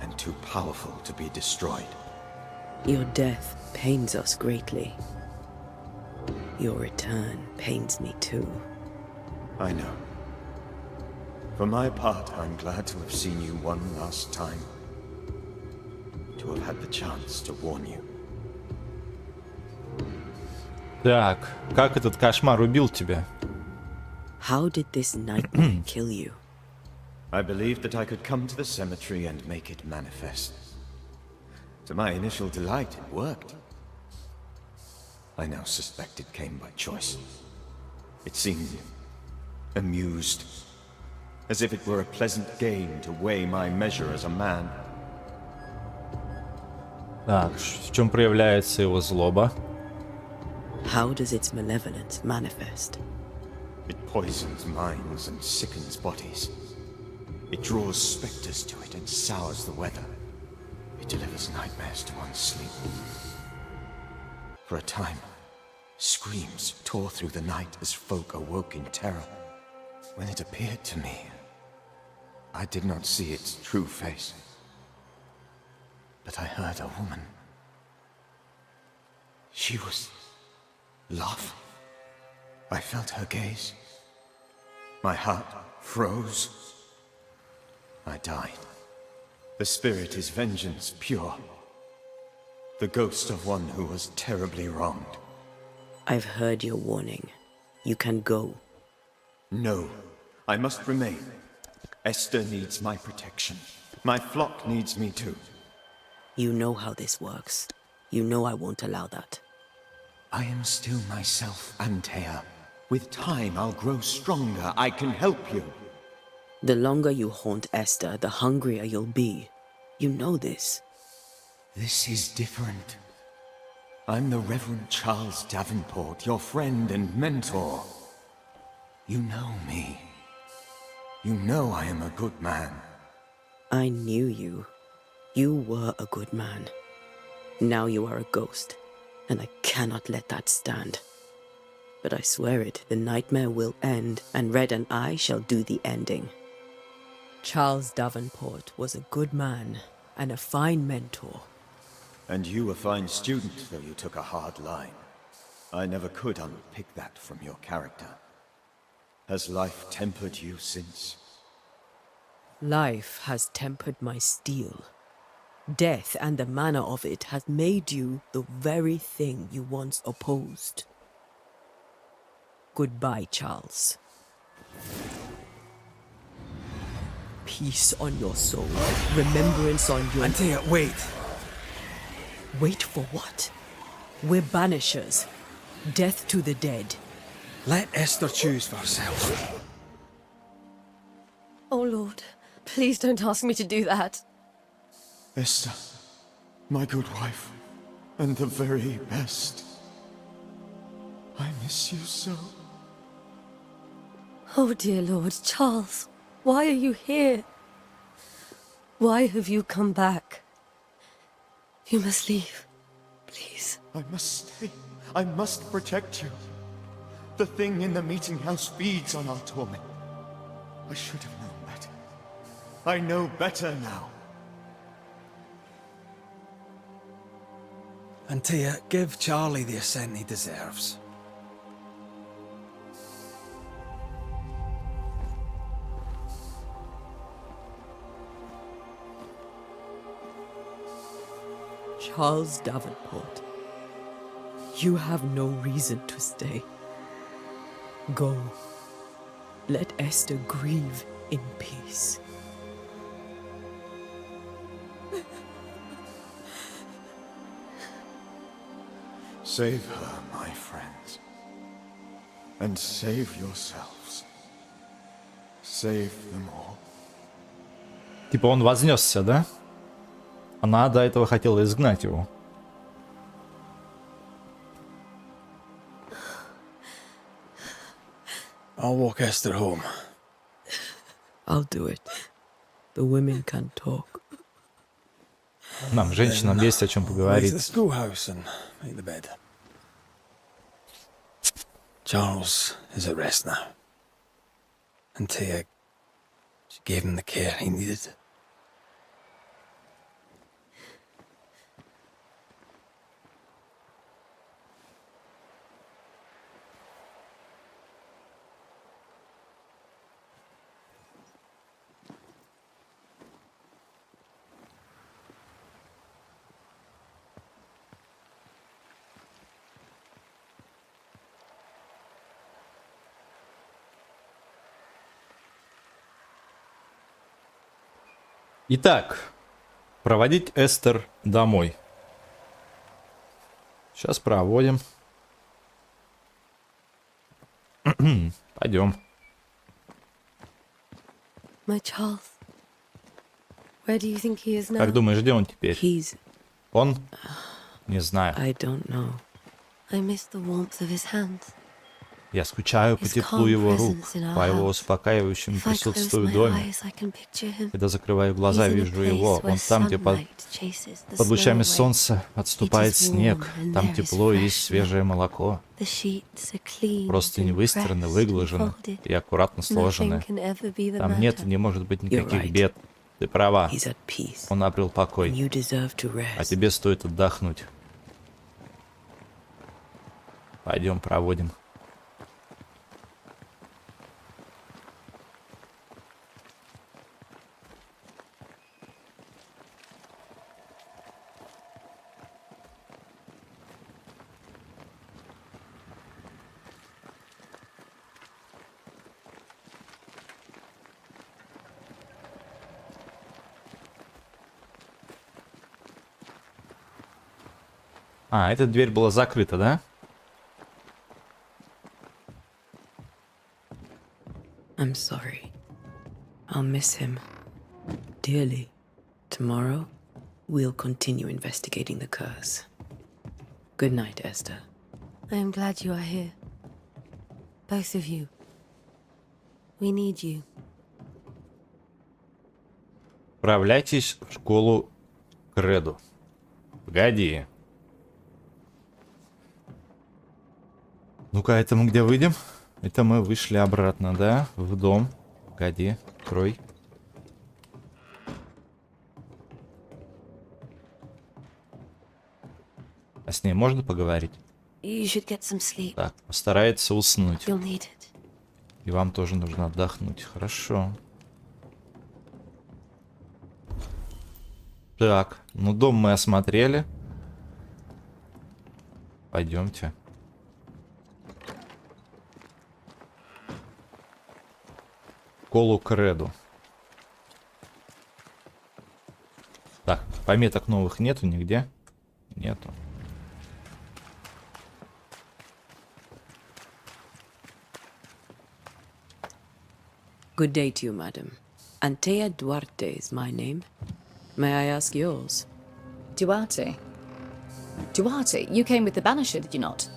And too powerful to be destroyed. Your death pains us greatly. Your return pains me too. I know. For my part, I'm glad to have seen you one last time. To have had the chance to warn you. Так, как этот кошмар убил тебя? How did this nightmare kill you? I believed that I could come to the cemetery and make it manifest. To my initial delight, it worked. I now suspect it came by choice. It seemed amused, as if it were a pleasant game to weigh my measure as a man. Так, в чем проявляется его злоба? How does its malevolence manifest? It poisons minds and sickens bodies. It draws specters to it and sours the weather. It delivers nightmares to one's sleep. For a time, screams tore through the night as folk awoke in terror. When it appeared to me, I did not see its true face. But I heard a woman. She was love. I felt her gaze. My heart froze. I died. The spirit is vengeance pure. The ghost of one who was terribly wronged. I've heard your warning. You can go. No, I must remain. Esther needs my protection. My flock needs me too. You know how this works. You know I won't allow that. I am still myself, Antea. With time, I'll grow stronger. I can help you. The longer you haunt Esther, the hungrier you'll be. You know this. This is different. I'm the Reverend Charles Davenport, your friend and mentor. You know me. You know I am a good man. I knew you. You were a good man. Now you are a ghost, and I cannot let that stand. But I swear it, the nightmare will end, and Red and I shall do the ending. Charles Davenport was a good man and a fine mentor. And you a fine student, though you took a hard line. I never could unpick that from your character. Has life tempered you since? Life has tempered my steel. Death and the manner of it has made you the very thing you once opposed. Goodbye, Charles. Peace on your soul. Remembrance on your... Antea, wait. Wait for what? We're Banishers. Death to the dead. Let Esther choose for herself. Oh, Lord, please don't ask me to do that. Esther, my good wife, and the very best. I miss you so. Oh, dear Lord, Charles, why are you here? Why have you come back? You must leave, please. I must stay. I must protect you. The thing in the meeting house feeds on our torment. I should have known better. I know better now. Antea, give Charlie the ascent he deserves. Charles Davenport, you have no reason to stay. Go. Let Esther grieve in peace. Save her, my friends. And save yourselves. Save them all. Типа он вознесся, да? Она до этого хотела изгнать его. I'll walk Esther home. I'll do it. The women can talk. Нам, женщинам, есть о чем Go to поговорить. the schoolhouse and make the bed. Charles is at rest now. Antea, she gave him the care he needed. Итак, проводить Эстер домой. Сейчас проводим. Пойдем. My Charles. Where do you think he is now? Как думаешь, где он теперь? He's... Он? Не знаю. I don't know. I miss the warmth of his hands. Я скучаю по теплу его рук, по его успокаивающему присутствию в доме. Когда закрываю глаза, вижу его. Вон там, где под лучами солнца отступает снег. Там тепло и есть свежее молоко. Простыни выстираны, выглажены и аккуратно сложены. Там нет и не может быть никаких бед. Ты права. Он обрел покой. А тебе стоит отдохнуть. Пойдем проводим. А, эта дверь была закрыта, да? I'm sorry. I'll miss him dearly. Tomorrow, we'll continue investigating the curse. Good night, Esther. I am glad you are here. Both of you. We need you. Отправляйтесь в школу Креду. Погоди. Ну-ка, это мы где выйдем? Это мы вышли обратно, да? В дом. Погоди, открой. А с ней можно поговорить? You should get some sleep. Так, постарается уснуть. You'll need it. И вам тоже нужно отдохнуть. Хорошо. Так, ну дом мы осмотрели. Пойдемте. Школу Креду. Так, пометок новых нету нигде? Нету. Good day to you, madam. Antea Duarte is my name. May I ask yours? Duarte? Duarte, you came with the Banisher, did you not?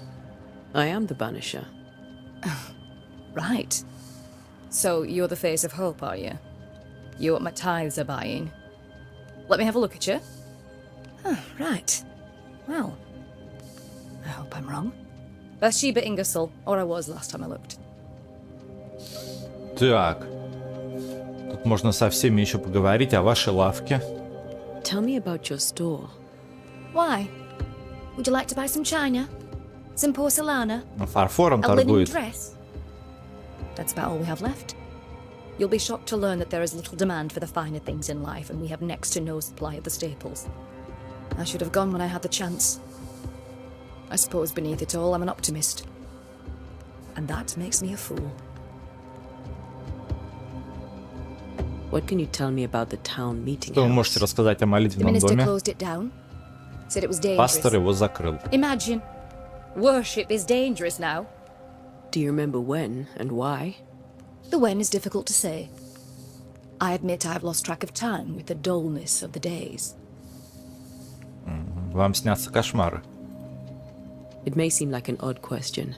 I am the Banisher. Right. So you're the face of hope, are you? You're what my tithes are buying. Let me have a look at you. Oh, right. Well, I hope I'm wrong. Bathsheba Ingersoll, or I was last time I looked. Так. Тут можно со всеми еще поговорить о вашей лавке. Tell me about your store. Why? Would you like to buy some china? Some porcelana? Фарфором A linen торгует. dress? That's about all we have left. You'll be shocked to learn that there is little demand for the finer things in life, and we have next to no supply of the staples. I should have gone when I had the chance. I suppose beneath it all, I'm an optimist. And that makes me a fool. What can you tell me about the town meeting Что вы house? можете рассказать о The молитвенном minister доме? closed it down. Said it was dangerous. Пастор его закрыл. Imagine. Worship is dangerous now. Do you remember when and why? The when is difficult to say. I admit I've lost track of time with the dullness of the days. Вам снятся кошмары. It may seem like an odd question,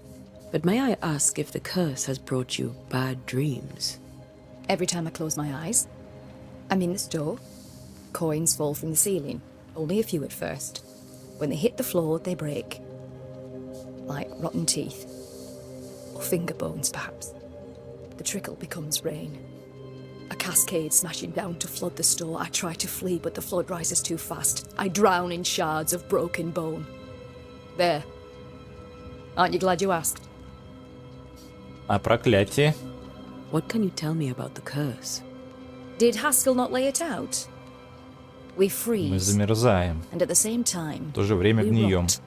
but may I ask if the curse has brought you bad dreams? Every time I close my eyes, I'm in the store. Coins fall from the ceiling. Only a few at first. When they hit the floor, they break. Like rotten teeth. Or finger bones, perhaps. The trickle becomes rain. A cascade smashing down to flood the store. I try to flee, but the flood rises too fast. I drown in shards of broken bone. There. Aren't you glad you asked? О проклятии. What can you tell me about the curse? Did Haskell not lay it out? We Мы freeze, замерзаем. and at the same time, В то же время we гнием. rot.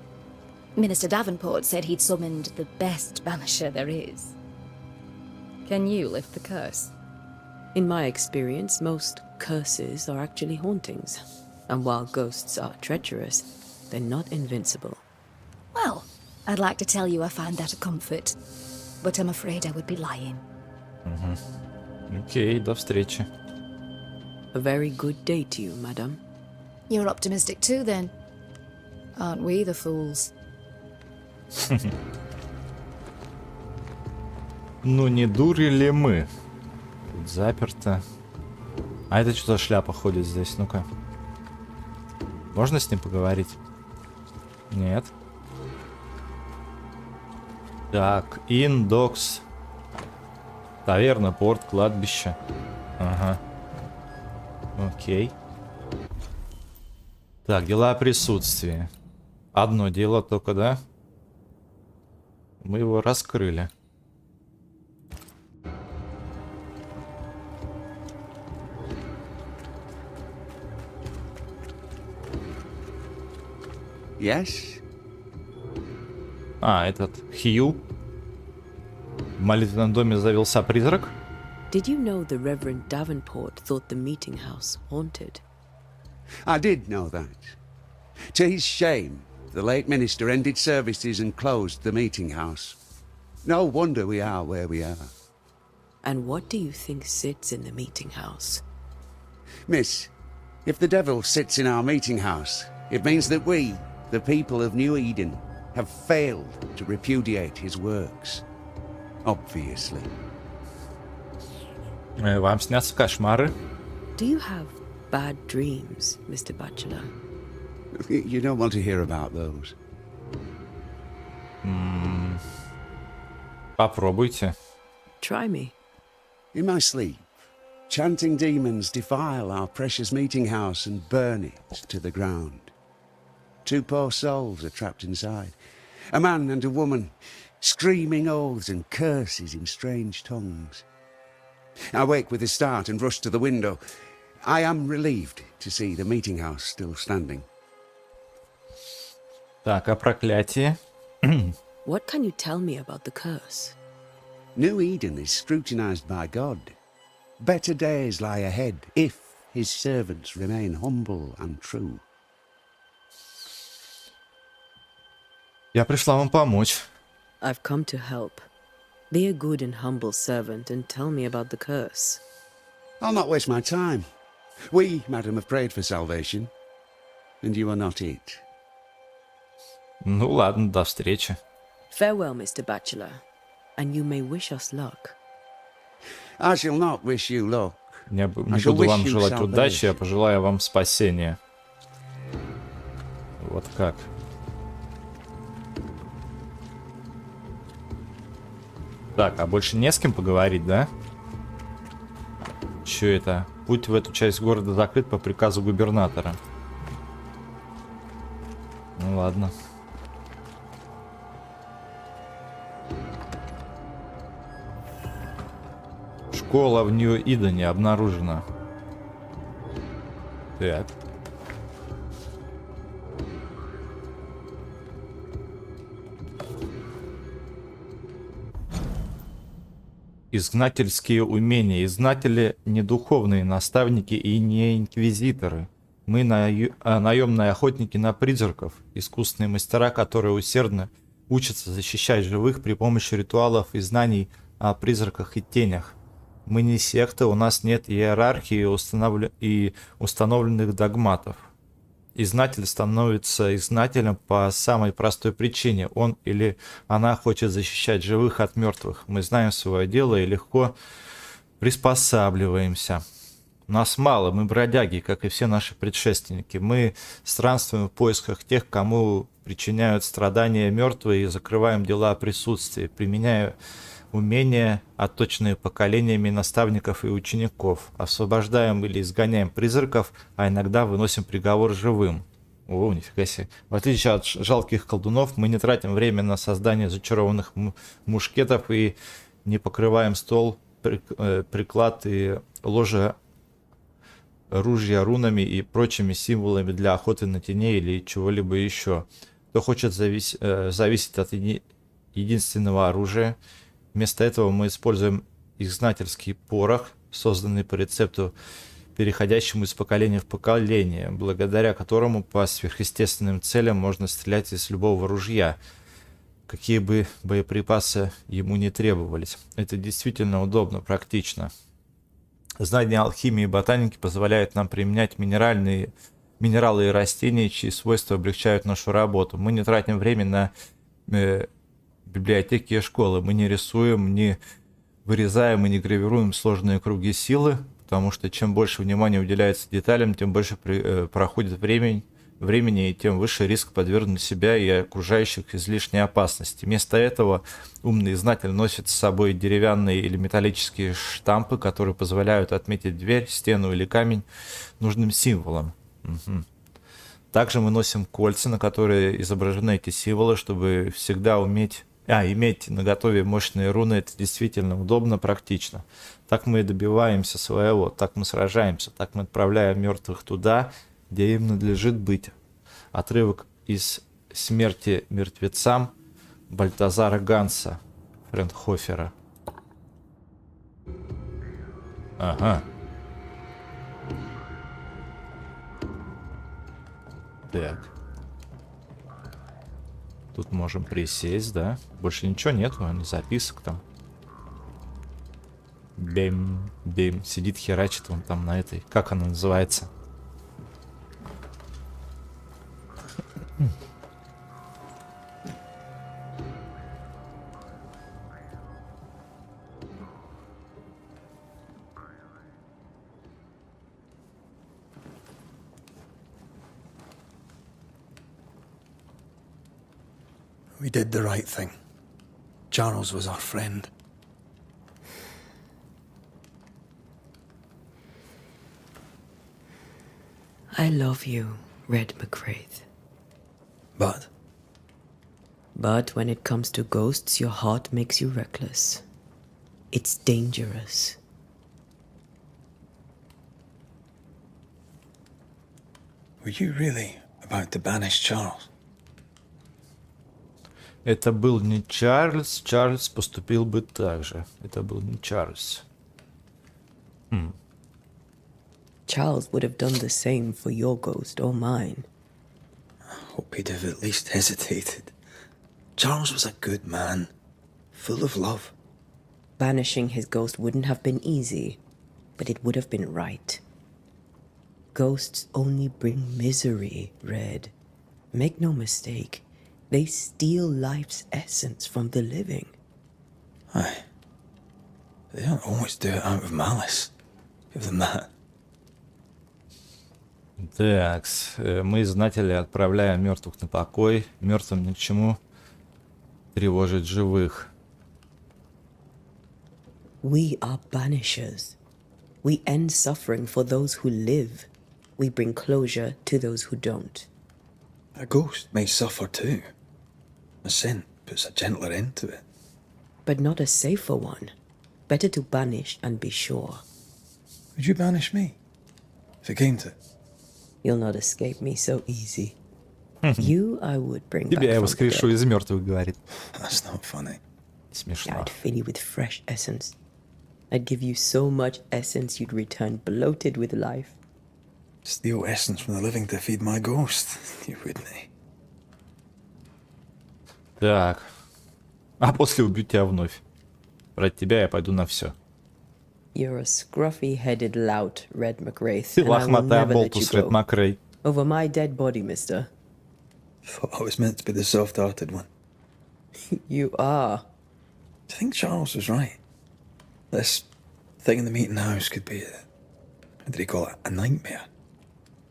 Minister Davenport said he'd summoned the best banisher there is. Can you lift the curse? In my experience, most curses are actually hauntings. And while ghosts are treacherous, they're not invincible. Well, I'd like to tell you I find that a comfort, but I'm afraid I would be lying. Окей, до встречи. A very good day to you, madam. You're optimistic too, then. Aren't we the fools? Ну не дури ли мы? Тут заперто. А это что за шляпа ходит здесь? Ну-ка. Можно с ним поговорить? Нет. Так, индокс. Таверна, порт, кладбище. Ага. Окей. Так, дела о присутствии. Одно дело только, да? Мы его раскрыли. Yes? А, этот Хью. В молитвенном доме завелся призрак. Did you know the Reverend Davenport thought the meeting house haunted? I did know that. To his shame, the late minister ended services and closed the meeting house. No wonder we are where we are. And what do you think sits in the meeting house? Miss, if the devil sits in our meeting house, it means that we, the people of New Eden, have failed to repudiate his works. Obviously. Вам снятся кошмары? Do you have bad dreams, Mr. Bachelor? You don't want to hear about those. Попробуйте. Try me. In my sleep, chanting demons defile our precious meeting house and burn it to the ground. 2 poor souls are trapped inside. A man and a woman, screaming oaths and curses in strange tongues. I wake with a start and rush to the window. I am relieved to see the meeting house still standing. Так, о проклятии. What can you tell me about the curse? New Eden is scrutinized by God. Better days lie ahead if his servants remain humble and true. Я пришла вам помочь. I've come to help. Be a good and humble servant and tell me about the curse. I'll not waste my time. We, madam, have prayed for salvation, and you are not it. Ну ладно, до встречи. Farewell, Mr. Bachelor, and you may wish us luck. I shall not wish you luck. Не буду вам желать удачи, я пожелаю вам спасения. Вот как. Так, а больше не с кем поговорить, да? Чё это? Путь в эту часть города закрыт по приказу губернатора. Ну ладно. Школа в Нью-Идене обнаружена. Так. Изгнательские умения. Изгнатели не духовные наставники и не инквизиторы. Мы наемные охотники на призраков, искусные мастера, которые усердно учатся защищать живых при помощи ритуалов и знаний о призраках и тенях. Мы не секта, у нас нет иерархии и установленных догматов. Изгнатель становится изгнателем по самой простой причине. Он или она хочет защищать живых от мертвых. Мы знаем свое дело и легко приспосабливаемся. Нас мало, мы бродяги, как и все наши предшественники. Мы странствуем в поисках тех, кому причиняют страдания мертвые, и закрываем дела о присутствии, применяя умения, отточенные поколениями наставников и учеников. Освобождаем или изгоняем призраков, а иногда выносим приговор живым. О, нифига себе. В отличие от жалких колдунов, мы не тратим время на создание зачарованных мушкетов и не покрываем стол, приклад и ложе ружья рунами и прочими символами для охоты на теней или чего-либо еще. Кто хочет зависеть от единственного оружия. Вместо этого мы используем изгнательский порох, созданный по рецепту, переходящему из поколения в поколение, благодаря которому по сверхъестественным целям можно стрелять из любого ружья, какие бы боеприпасы ему не требовались. Это действительно удобно, практично. Знания алхимии и ботаники позволяют нам применять минералы и растения, чьи свойства облегчают нашу работу. Мы не тратим время на библиотеки и школы. Мы не рисуем, не вырезаем и не гравируем сложные круги силы, потому что чем больше внимания уделяется деталям, тем больше проходит времени и тем выше риск подвергнуть себя и окружающих излишней опасности. Вместо этого умный знатель носит с собой деревянные или металлические штампы, которые позволяют отметить дверь, стену или камень нужным символом. Угу. Также мы носим кольца, на которые изображены эти символы, чтобы всегда иметь наготове мощные руны. Это действительно удобно, практично. Так мы и добиваемся своего, так мы сражаемся, так мы отправляем мертвых туда, где им надлежит быть. Отрывок из «Смерти мертвецам» Бальтазара Ганса Френхофера. Ага. Так. Тут можем присесть, да? Больше ничего нету, ни записок там. Бем, бем. Сидит, херачит он там на этой. Как она называется? We did the right thing. Charles was our friend. I love you, Red McCraith. But? But when it comes to ghosts, your heart makes you reckless. It's dangerous. Were you really about to banish Charles? Это был не Чарльз. Чарльз поступил бы так же. Это был не Чарльз. Charles would have done the same for your ghost or mine. I hope he'd have at least hesitated. Charles was a good man, full of love. Banishing his ghost wouldn't have been easy, but it would have been right. Ghosts only bring misery, Red. Make no mistake, they steal life's essence from the living. Aye. They don't always do it out of malice. Give them that. Так, мы, знатели, отправляем мертвых на покой. Мертвым ни к чему тревожить живых. We are Banishers. We end suffering for those who live. We bring closure to those who don't. A ghost may suffer too. A sin puts a gentler end to it. But not a safer one. Better to banish and be sure. Would you banish me? If it came to it? You'll not escape me so easy. You I would bring back Тебя я from the воскрешу dead. из мертвых, говорит. That's not funny. Смешно. I'd fill you with fresh essence. I'd give you so much essence you'd return bloated with life. Steal essence from the living to feed my ghost. You wouldn't. Так. А после убью тебя вновь. Ради тебя я пойду на все. You're a scruffy-headed lout, Red McWraith, Ты and I will лохматая never let you болтус, Ред go. Макрей. Over my dead body, mister. Thought I was meant to be the soft-hearted one. You are. I think Charles was right. This thing in the meeting house could be what did he call it? A nightmare.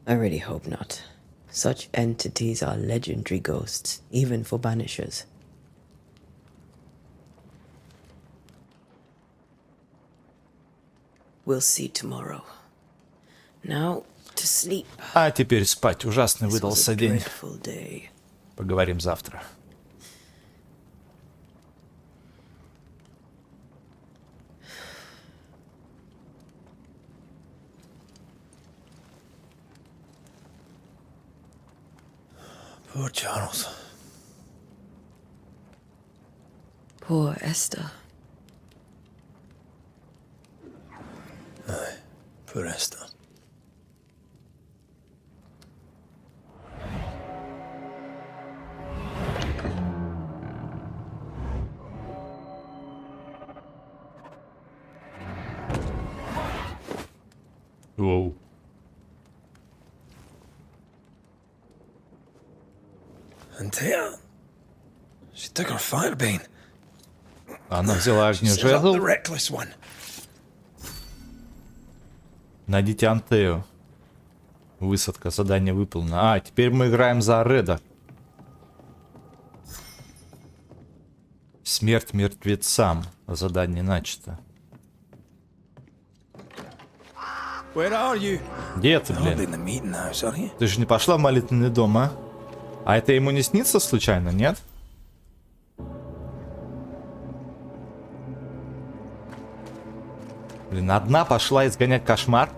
I really hope not. Such entities are legendary ghosts, even for Banishers. We'll see tomorrow. Now to sleep. А теперь спать. Ужасный This was выдался a день. dreadful day. Поговорим завтра. Poor Charles. Poor Esther. Aye, poor Esther. Воу. And Tia, she took her firebane. Она взяла She set up огнежезл. the reckless one. Найдите Антею. Высадка. Задание выполнено. А, теперь мы играем за Реда. Смерть мертвецам. Задание начато. Where are you? Где ты, Not in блин? the meeting house, are you? Ты же не пошла в молитвенный дом, а? А это ему не снится случайно, нет? Блин, одна пошла изгонять кошмар?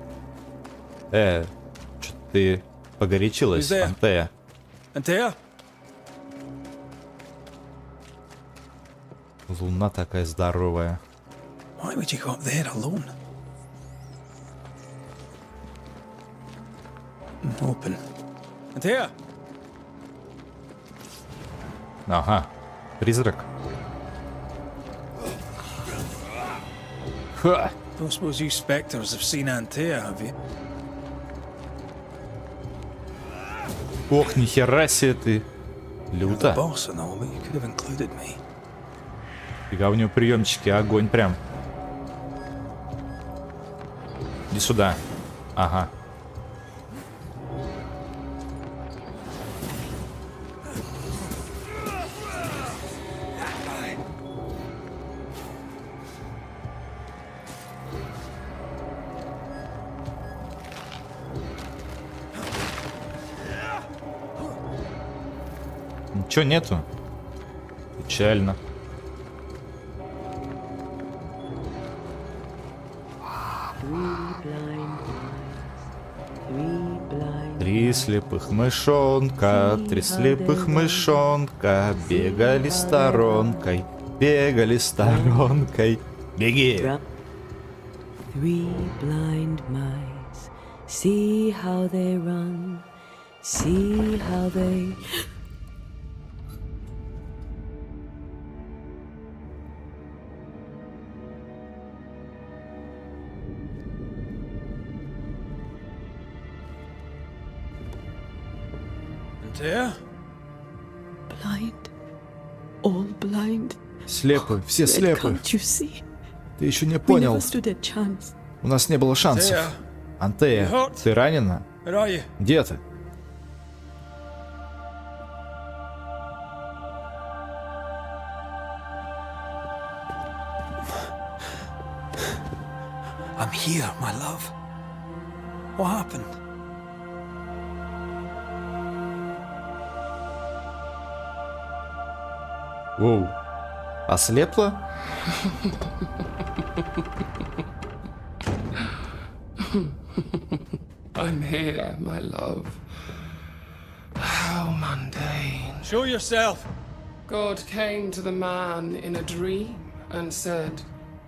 Что ты погорячилась, Who's there? Антея? And Tia? Луна такая здоровая. Why would you go up there alone? Open. And Tia? Ага, призрак. Ха! Don't suppose you spectres have seen Antea, have you? Ох, нихера себе ты. Люто. Boss and all, but you could have included me. Фига у него приемчики, огонь прям. Иди сюда. Ага. Ничего нету. Печально. Три слепых мышонка, бегали сторонкой, Беги! Three blind mice, see how they run, see how they... Antea? Blind. All blind. Слепы, все слепы. Can't you see? Ты еще не We понял. never stood a chance. У нас не было шансов. Антея, ты ранена? Where are you? Где ты? I'm here, my love. What happened? Воу. Ослепла? I'm here, my love. How mundane. Show yourself. God came to the man in a dream and said,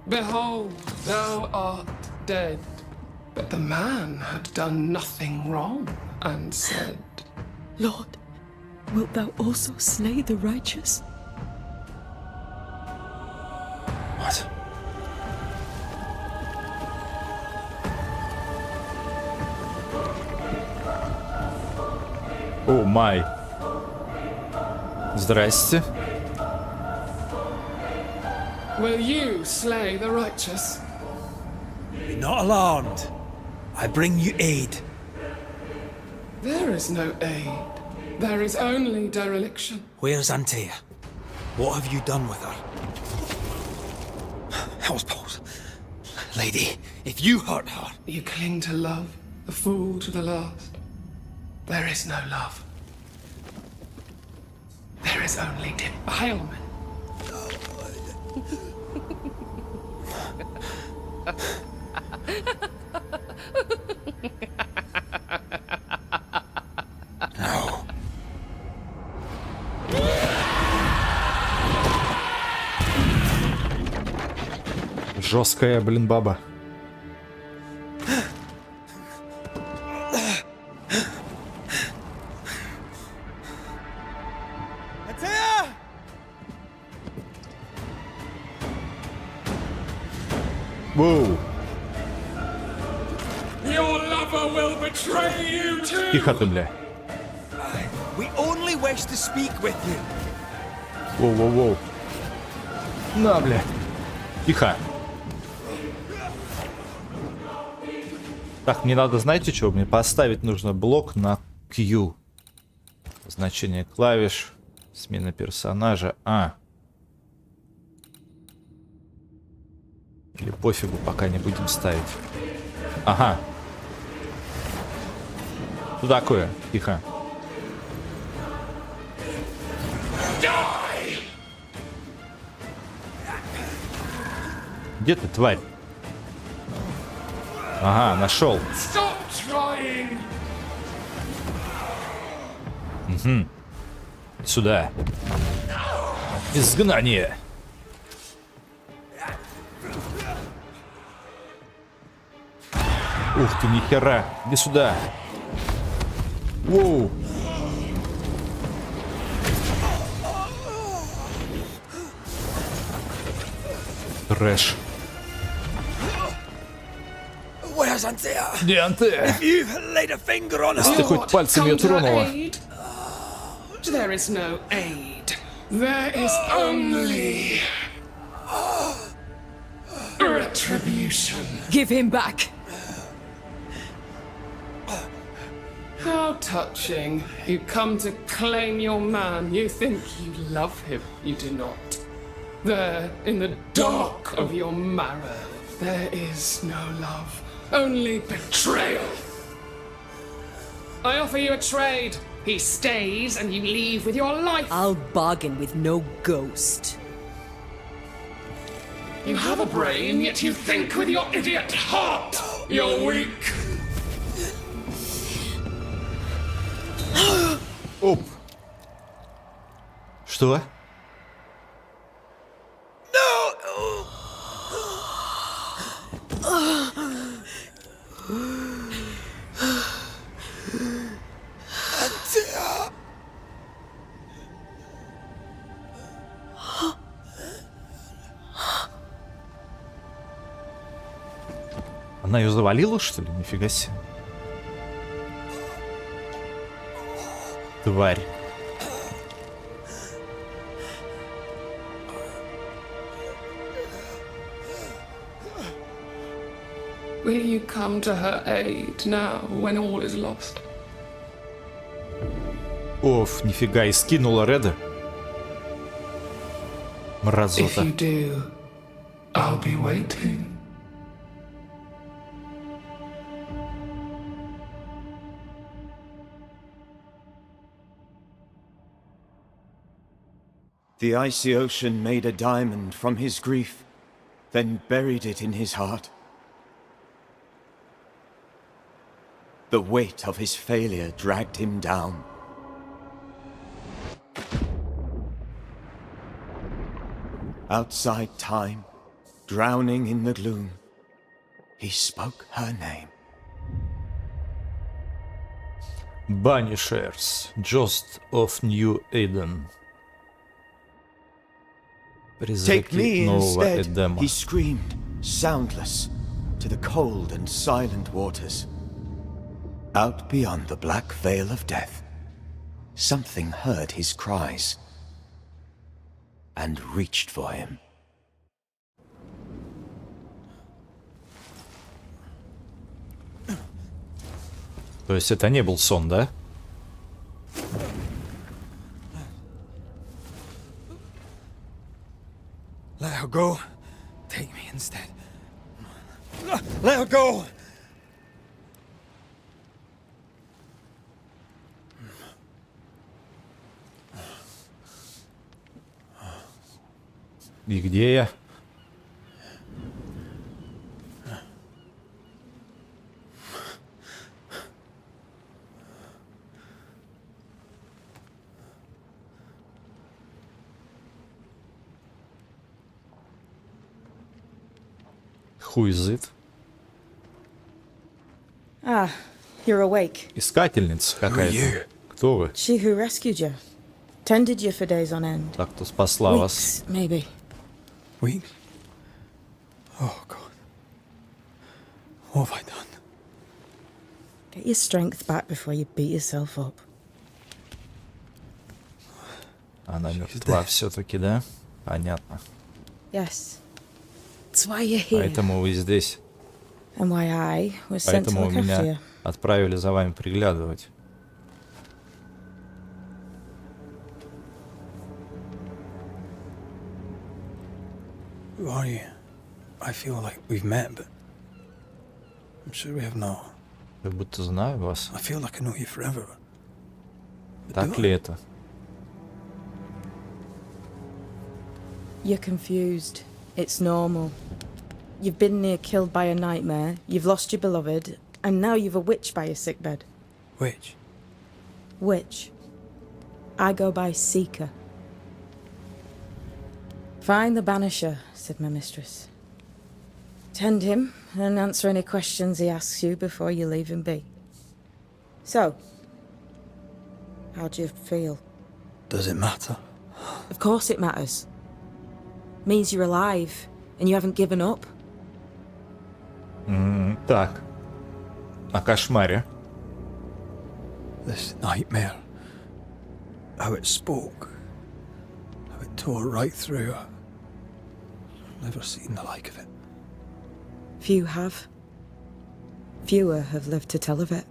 "Behold, thou art dead." But the man had done nothing wrong and said, Lord, wilt thou also slay the righteous? What? О май. Здрасте. "Will you slay the righteous?" Be not alarmed. I bring you aid. There is no aid. There is only dereliction. Where's Antea? What have you done with her? Hell's balls. Lady, if you hurt her... You cling to love, a fool to the last. There is no love. There is only defilement. No. Жесткая, блин, баба. Воу. Your lover will betray you too. Тихо ты, бля. We only wish to speak with you. Воу-воу-воу. На, бля. Тихо. Так, мне надо, знаете что? Мне поставить нужно блок на Q. Значение клавиш. Смена персонажа. Или пофигу, пока не будем ставить. Ага. Что такое? Тихо. Где ты, тварь? Ага, нашел. Угу. Сюда. Изгнание. Ух ты, нихера. Иди сюда. Воу. Трэш. Where's Antea? Где Антея? If you've laid a finger on Если ты her... хоть пальцем ее Come to her тронула. aid? There is no aid. There is only retribution. Give him back! How touching. You come to claim your man. You think you love him. You do not. There, in the dark of your marrow, there is no love. Only betrayal. I offer you a trade. He stays and you leave with your life. I'll bargain with no ghost. You have a brain, yet you think with your idiot heart. You're weak. Оп. Что? Она ее завалила, что ли? Нифига себе. Тварь. Will you come to her aid now, when all is lost? Оф, нифига, и скинула Реда. If Мразота. you do, I'll be waiting. The icy ocean made a diamond from his grief, then buried it in his heart. The weight of his failure dragged him down. Outside time, drowning in the gloom, he spoke her name. Banishers, Ghost of New Eden. Take Призраки me нового instead, Эдема. he screamed, soundless, to the cold and silent waters. Out beyond the black veil of death, something heard his cries and reached for him. То есть это не был сон, да? Let her go. Take me instead. Let her go! И где я? Who is it? Ah, you're awake. Искательница какая-то. Кто вы? She who rescued you. Tended you for days on end. Так, кто спасла вас? Weeks, maybe. Weeks? Oh, God. What have I done? Get your strength back before you beat yourself up. Она мертва все-таки, да? Понятно. Yes. That's why you're here. Поэтому вы здесь. And why I was sent to Поэтому look after you. меня отправили за вами приглядывать. Who are you? I feel like we've met, but I'm sure we have not. Как будто знаю вас. I feel like I know you forever. Так ли это? You're confused. It's normal. You've been near killed by a nightmare, you've lost your beloved, and now you've a witch by your sickbed. Witch? Witch. I go by Seeker. Find the Banisher, said my mistress. Tend him, and answer any questions he asks you before you leave him be. So, how do you feel? Does it matter? Of course it matters. Means you're alive. and you haven't given up? Так. О кошмаре. This nightmare. How it spoke. How it tore right through her. I've never seen the like of it. Few have. Fewer have lived to tell of it.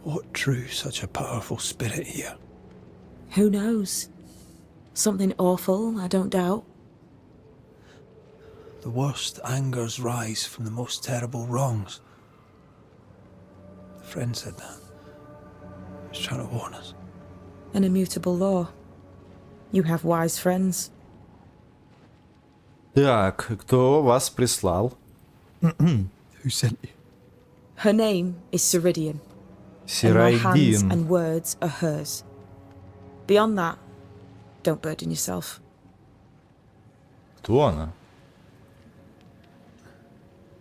What drew such a powerful spirit here? Who knows? Something awful, I don't doubt. The worst angers rise from the most terrible wrongs. A friend said that. He was trying to warn us. An immutable law. You have wise friends. Так, кто вас прислал? Who sent you? Her name is Ceridian. And my hands Сирайдин. and words are hers. Beyond that, don't burden yourself. Кто она?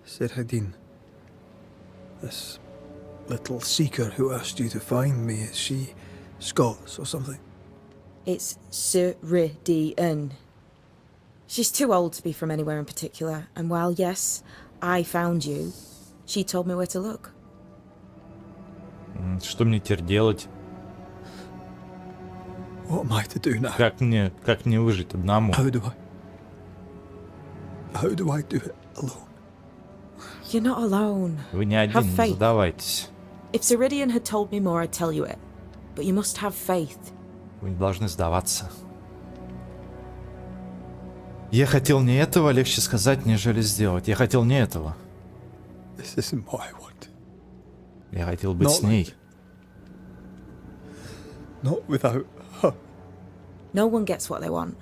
Sirhadin. This little seeker who asked you to find me, is she Scots or something? It's Ceridian. She's too old to be from anywhere in particular, and while yes, I found you, she told me where to look. Что мне теперь делать? What am I to do now? Как мне выжить одному? How do I do it alone? You're not alone. Вы не один, Have не faith. задавайтесь. If Ceridian had told me more, I'd tell you it. But you must have faith. Вы не должны сдаваться. Я хотел не этого, легче сказать, нежели сделать. Я хотел не этого. This isn't what I want. Я хотел быть с ней. Not without her. No one gets what they want.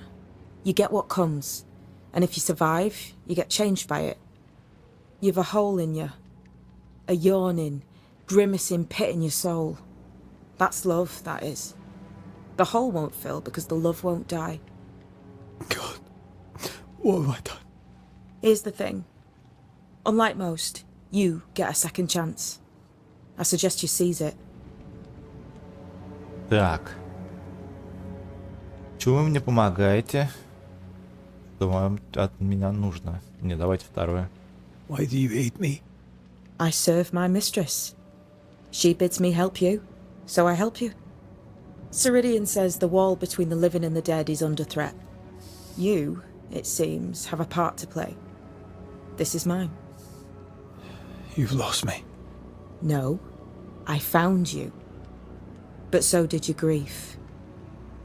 You get what comes. And if you survive, you get changed by it. You've a hole in you. A yawning, grimacing pit in your soul. That's love, that is. The hole won't fill because the love won't die. God, what have I done? Here's the thing. Unlike most, you get a second chance. I suggest you seize it. Так. Чего вы мне помогаете? Что вам от меня нужно? Не, давайте второе. Why do you hate me? I serve my mistress. She bids me help you, so I help you. Ceridian says the wall between the living and the dead is under threat. You, it seems, have a part to play. This is mine. You've lost me. No, I found you. But so did your grief.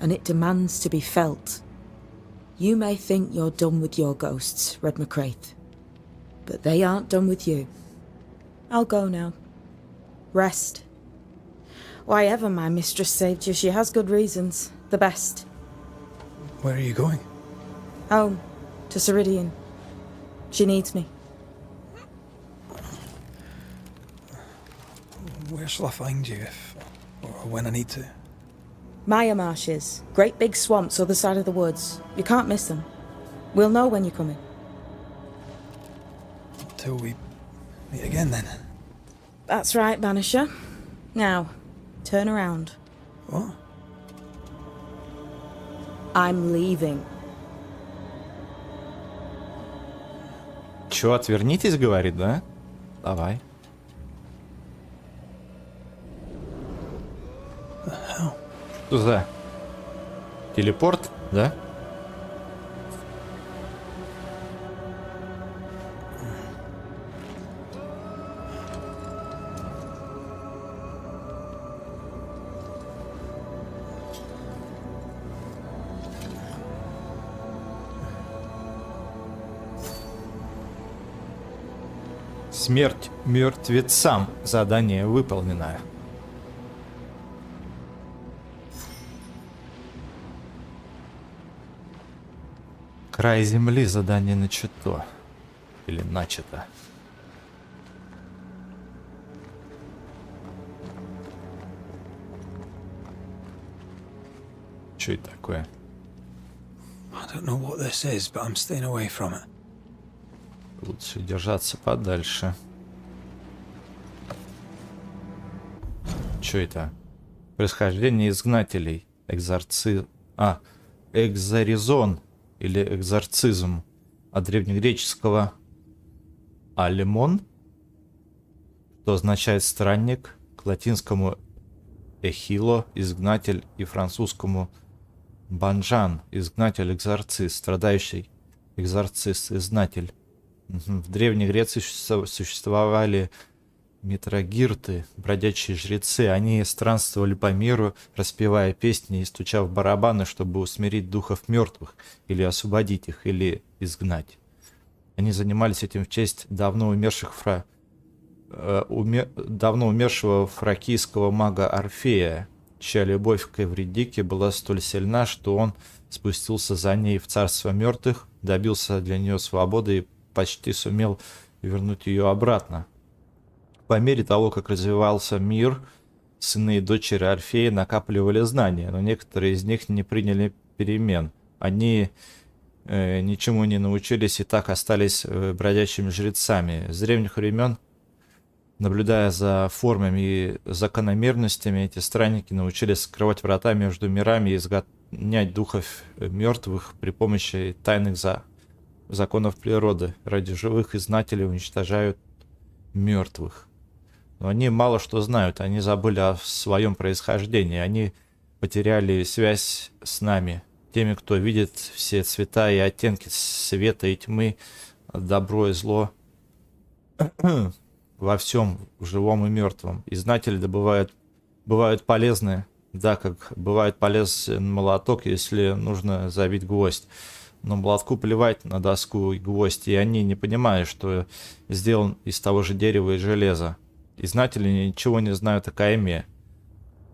And it demands to be felt. You may think you're done with your ghosts, Red McCraith. But they aren't done with you. I'll go now. Rest. Why ever my mistress saved you, she has good reasons. The best. Where are you going? Home. To Ceridian. She needs me. Where shall I find you if or when I need to? Maya marshes. Great big swamps other side of the woods. You can't miss them. We'll know when you're coming. Till we meet again then. That's right, Banisher. Now, turn around. What? I'm leaving. Чё, отвернитесь, говорит, да? Давай. Что за телепорт, да? Смерть мертвецам. Задание выполнено. Край земли. Задание начато. Или начато. Что это такое? I don't know what this is, but I'm staying away from it. Лучше держаться подальше. Что это? Происхождение изгнателей. Экзорцизм или экзорцизм. от древнегреческого «алимон», что означает «странник», к латинскому «эхило» — «изгнатель», и французскому «банжан» — «изгнатель», «экзорцист», «страдающий», «экзорцист», «изгнатель». В Древней Греции существовали митрагирты, бродячие жрецы. Они странствовали по миру, распевая песни и стуча в барабаны, чтобы усмирить духов мертвых, или освободить их, или изгнать. Они занимались этим в честь давно умершего фракийского мага Орфея, чья любовь к Эвридике была столь сильна, что он спустился за ней в царство мертвых, добился для нее свободы и почти сумел вернуть ее обратно. По мере того, как развивался мир, сыны и дочери Орфея накапливали знания, но некоторые из них не приняли перемен. Они ничему не научились и так остались бродячими жрецами. С древних времен, наблюдая за формами и закономерностями, эти странники научились скрывать врата между мирами и изгонять духов мертвых при помощи тайных законов природы. Ради живых изгнатели уничтожают мертвых. Но они мало что знают, они забыли о своем происхождении, они потеряли связь с нами, теми, кто видит все цвета и оттенки света и тьмы, добро и зло во всем живом и мертвом. Изгнатели бывают полезны, да, как бывает полезен молоток, если нужно забить гвоздь. Но молотку плевать на доску и гвоздь, и они не понимают, что сделан из того же дерева и железа. Изгнатели ничего не знают о кайме,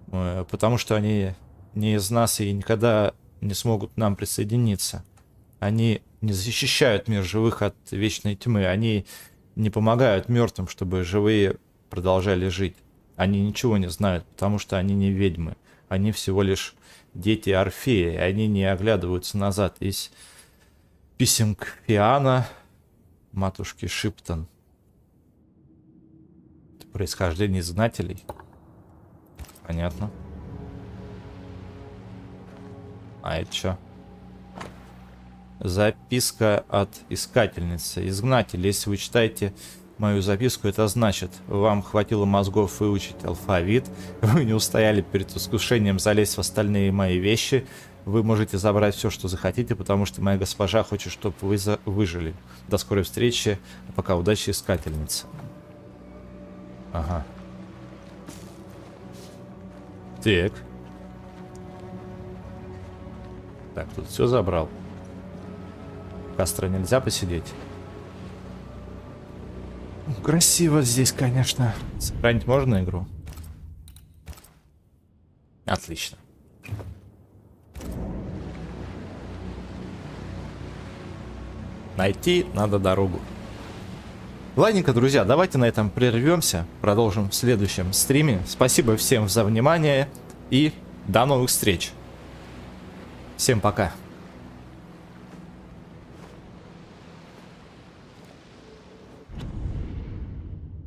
потому что они не из нас и никогда не смогут к нам присоединиться. Они не защищают мир живых от вечной тьмы, они не помогают мертвым, чтобы живые продолжали жить. Они ничего не знают, потому что они не ведьмы. Они всего лишь дети Орфея, и они не оглядываются назад. Из писем к Фиана, матушки Шиптон. Происхождение изгнателей. Понятно. А это что? Записка от искательницы. Изгнатель, если вы читаете мою записку, это значит, вам хватило мозгов выучить алфавит, вы не устояли перед искушением залезть в остальные мои вещи, вы можете забрать все, что захотите, потому что моя госпожа хочет, чтобы вы выжили. До скорой встречи, а пока удачи, искательница. Ага. Так. Так, тут все забрал. Кастро нельзя посидеть. Красиво здесь, конечно. Сохранить можно игру? Отлично. Найти надо дорогу. Ладненько, друзья, давайте на этом прервемся. Продолжим в следующем стриме. Спасибо всем за внимание и до новых встреч. Всем пока.